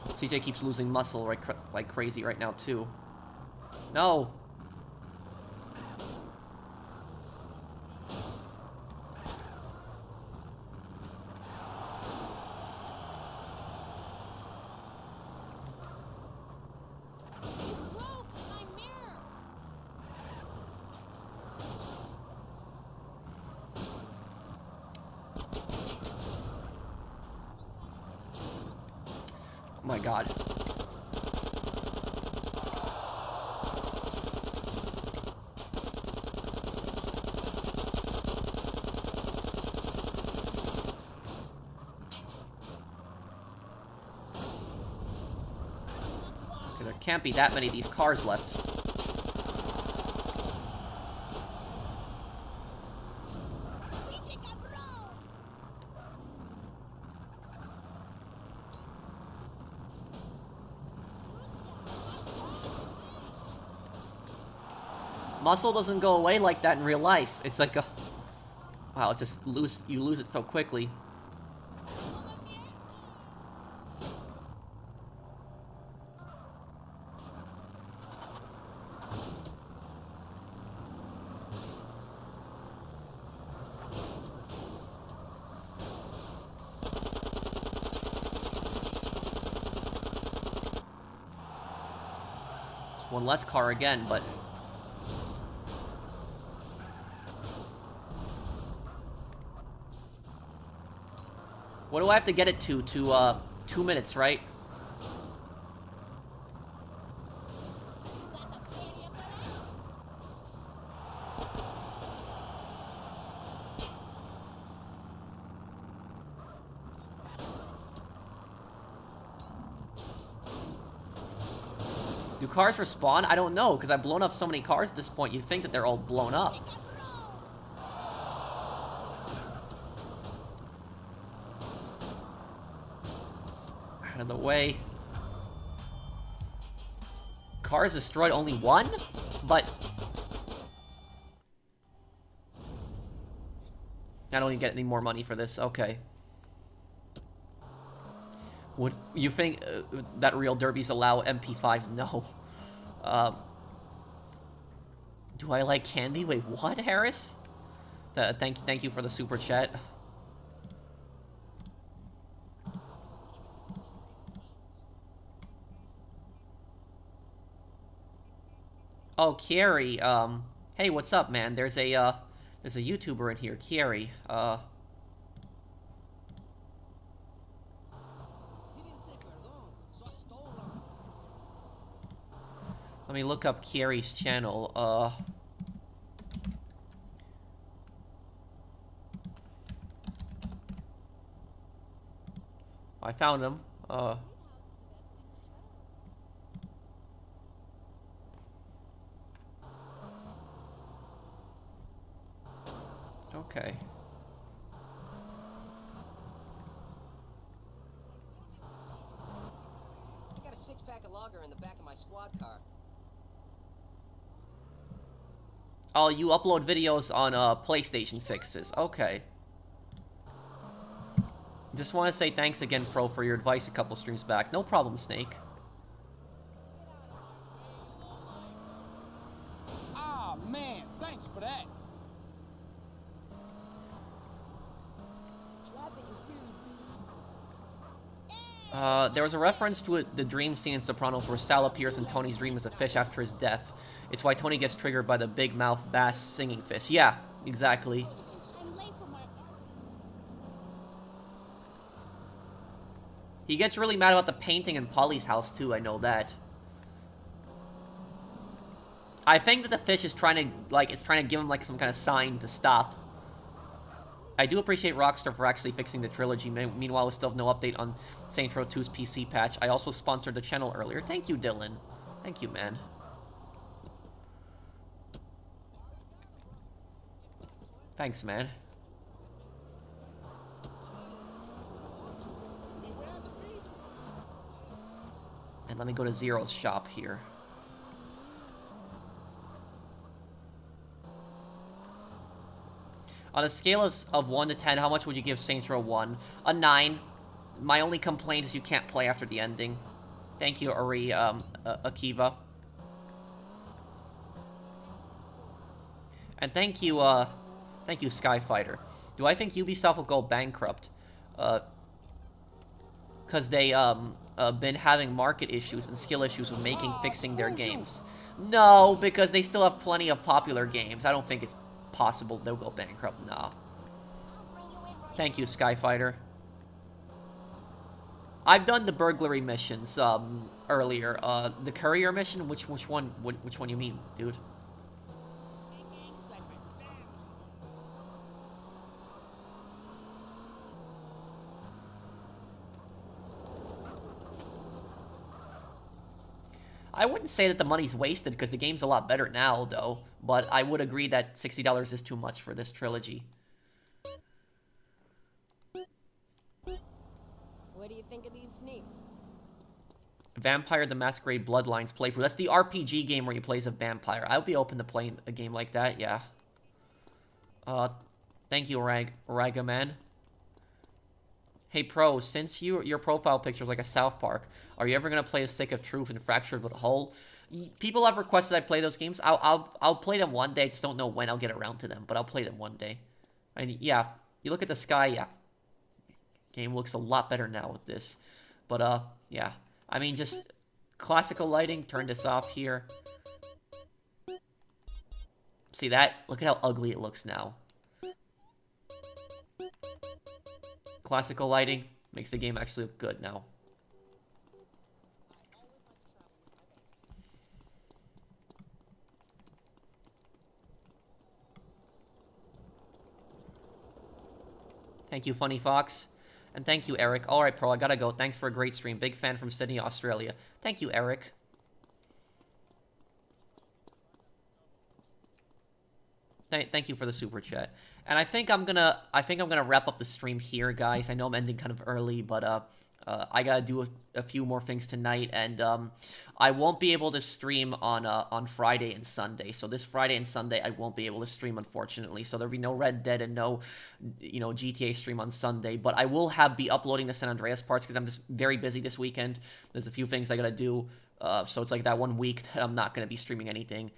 CJ keeps losing muscle like crazy right now, too. No! Oh my god. Okay, there can't be that many of these cars left. Muscle doesn't go away like that in real life. It's like a... Wow, it's just you lose it so quickly. It's one less car again, but... What do I have to get it to 2 minutes, right? Do cars respawn? I don't know, because I've blown up so many cars at this point, you'd think that they're all blown up. Out of the way. Cars destroyed, only one? But... I don't even get any more money for this, okay. Would you think that real derbies allow MP5s? No. Do I like candy? Wait, what, Harris? Thank you for the super chat. Oh, Quarry, hey, what's up, man? There's a YouTuber in here, Quarry. Let me look up Quarry's channel, I found him, Okay. I got a six-pack of lager in the back of my squad car. Oh, you upload videos on PlayStation fixes. Okay. Just want to say thanks again, Pro, for your advice a couple streams back. No problem, Snake. Ah, man, thanks for that. Traffic is really There was a reference to the dream scene in Sopranos where Sal appears in Tony's dream as a fish after his death. It's why Tony gets triggered by the big mouth bass singing fish. Yeah, exactly. I'm late for my He gets really mad about the painting in Polly's house too, I know that. I think that the fish is trying to, like, it's trying to give him, like, some kind of sign to stop. I do appreciate Rockstar for actually fixing the trilogy. Meanwhile, we still have no update on Saints Row 2's PC patch. I also sponsored the channel earlier. Thank you, Dylan. Thank you, man. Thanks, man. And let me go to Zero's shop here. On a scale of 1 to 10, how much would you give Saints Row 1? A 9. My only complaint is you can't play after the ending. Thank you, Ari, Akiva. And thank you, Skyfighter. Do I think Ubisoft will go bankrupt? Because they, been having market issues and skill issues with fixing their games. No, because they still have plenty of popular games. I don't think it's possible they'll go bankrupt. Nah. Thank you, Skyfighter. I've done the burglary missions earlier. The courier mission. Which one you mean, dude? I wouldn't say that the money's wasted because the game's a lot better now, though. But I would agree that $60 is too much for this trilogy. What do you think of these sneaks? Vampire the Masquerade Bloodlines playthrough. That's the RPG game where you play as a vampire. I would be open to playing a game like that, yeah. Thank you, Ragaman. Hey, Pro, since your profile picture is like a South Park, are you ever gonna play A Stick of Truth and Fractured But Whole? People have requested I play those games. I'll play them one day. I just don't know when I'll get around to them, but I'll play them one day. And yeah, you look at the sky, yeah. Game looks a lot better now with this. But yeah. I mean, just classical lighting. Turn this off here. See that? Look at how ugly it looks now. Classical lighting makes the game actually look good now. Thank you, Funny Fox. And thank you, Eric. Alright, Pro, I gotta go. Thanks for a great stream. Big fan from Sydney, Australia. Thank you, Eric. Thank you for the super chat. And I think I'm gonna wrap up the stream here, guys. I know I'm ending kind of early, but I gotta do a few more things tonight, and I won't be able to stream on Friday and Sunday. So this Friday and Sunday, I won't be able to stream, unfortunately. So there'll be no Red Dead and no, GTA stream on Sunday. But I will be uploading the San Andreas parts because I'm just very busy this weekend. There's a few things I gotta do. So it's like that 1 week that I'm not gonna be streaming anything.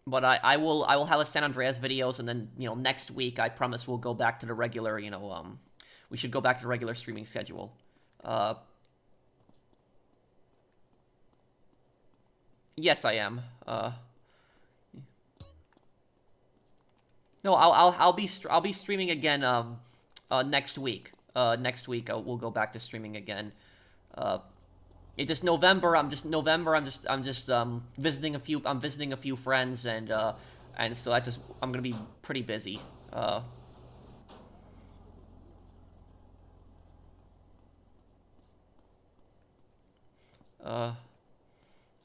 But I will have a San Andreas videos, and then, next week, I promise we'll go back to the regular, we should go back to the regular streaming schedule. Yes, I am. No, I'll be streaming again, next week. Next week, we'll go back to streaming again. It's just November. I'm just visiting a few friends, and so I'm gonna be pretty busy.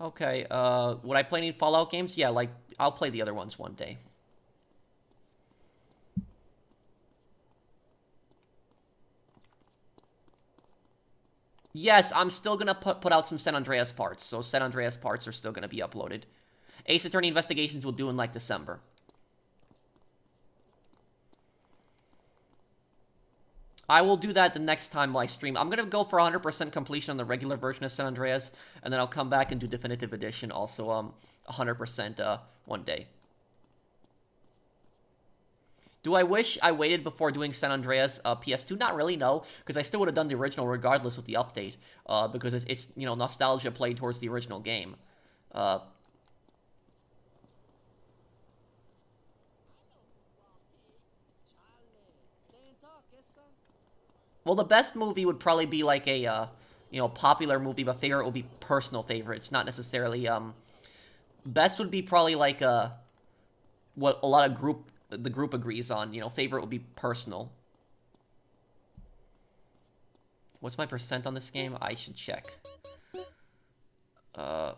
Okay, would I play any Fallout games? Yeah, like, I'll play the other ones one day. Yes, I'm still gonna put out some San Andreas parts, so San Andreas parts are still gonna be uploaded. Ace Attorney Investigations will do in, like, December. I will do that the next time I stream. I'm gonna go for 100% completion on the regular version of San Andreas, and then I'll come back and do Definitive Edition also, 100%, one day. Do I wish I waited before doing San Andreas PS2? Not really, no, because I still would have done the original regardless with the update, because it's you know, nostalgia played towards the original game. Well, the best movie would probably be like a, you know, popular movie, but favorite would be personal favorite. It's not necessarily, best would be probably like, what a lot of the group agrees on. You know, favorite would be personal. What's my percent on this game? I should check. Uh...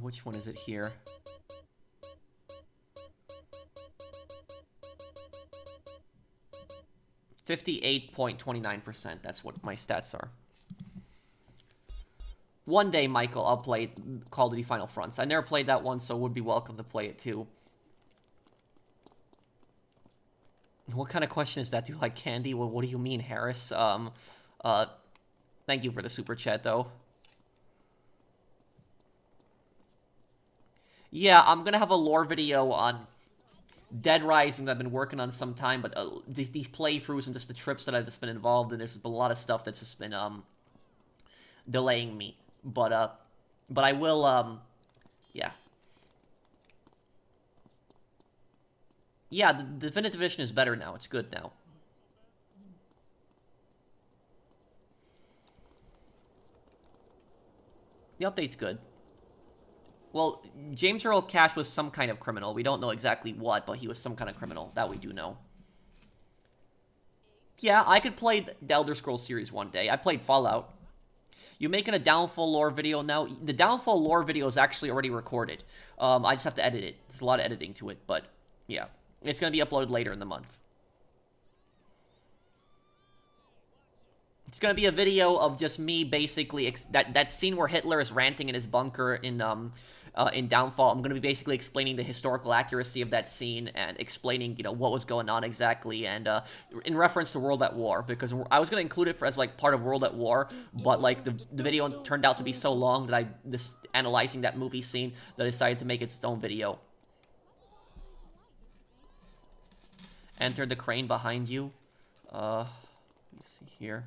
Which one is it here? %58.29%. That's what my stats are. One day, Michael, I'll play Call of Duty Final Fronts. I never played that one, so would be welcome to play it too. What kind of question is that? Do you like candy? Well, what do you mean, Harris? Thank you for the super chat, though. Yeah, I'm gonna have a lore video on Dead Rising that I've been working on some time, but these playthroughs and just the trips that I've just been involved in, there's been a lot of stuff that's just been, delaying me. But I will, yeah. Yeah, the Definitive Edition is better now. It's good now. The update's good. Well, James Earl Cash was some kind of criminal. We don't know exactly what, but he was some kind of criminal. That we do know. Yeah, I could play the Elder Scrolls series one day. I played Fallout. You making a Downfall lore video now? The Downfall lore video is actually already recorded. I just have to edit it. There's a lot of editing to it, but yeah. It's going to be uploaded later in the month. It's going to be a video of just me basically... that scene where Hitler is ranting in his bunker in Downfall. I'm going to be basically explaining the historical accuracy of that scene and explaining, you know, what was going on exactly, and in reference to World at War, because I was going to include it as like part of World at War, but like the video turned out to be so long that analyzing that movie scene, that I decided to make it its own video. Enter the crane behind you. Let me see here.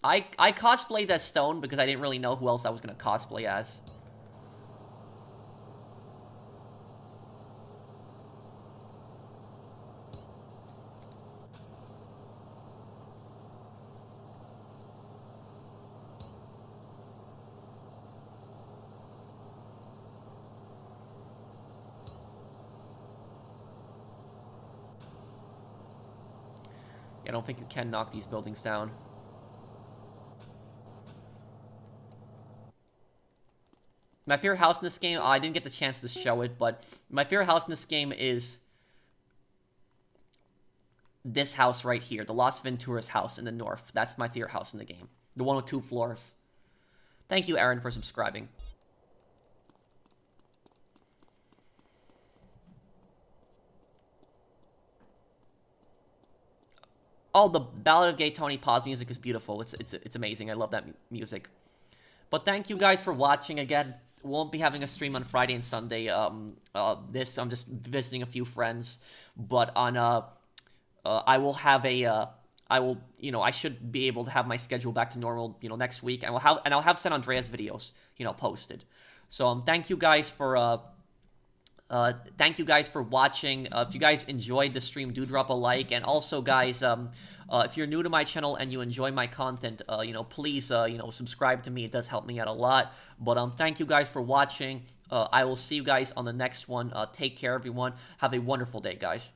I cosplayed as Stone because I didn't really know who else I was going to cosplay as. Yeah, I don't think you can knock these buildings down. My favorite house in this game, I didn't get the chance to show it, but my favorite house in this game is this house right here, the Las Venturas house in the north. That's my favorite house in the game. The one with 2 floors. Thank you, Aaron, for subscribing. Oh, the Ballad of Gay Tony Paz music is beautiful. It's amazing. I love that music. But thank you guys for watching again. won't be having a stream on Friday and Sunday. I'm just visiting a few friends, but on I will have a I should be able to have my schedule back to normal, next week, and I'll have San Andreas videos, posted. So thank you guys for watching. If you guys enjoyed the stream, do drop a like. And also, guys, if you're new to my channel and you enjoy my content, please, subscribe to me. It does help me out a lot. But thank you guys for watching. I will see you guys on the next one. Take care, everyone. Have a wonderful day, guys.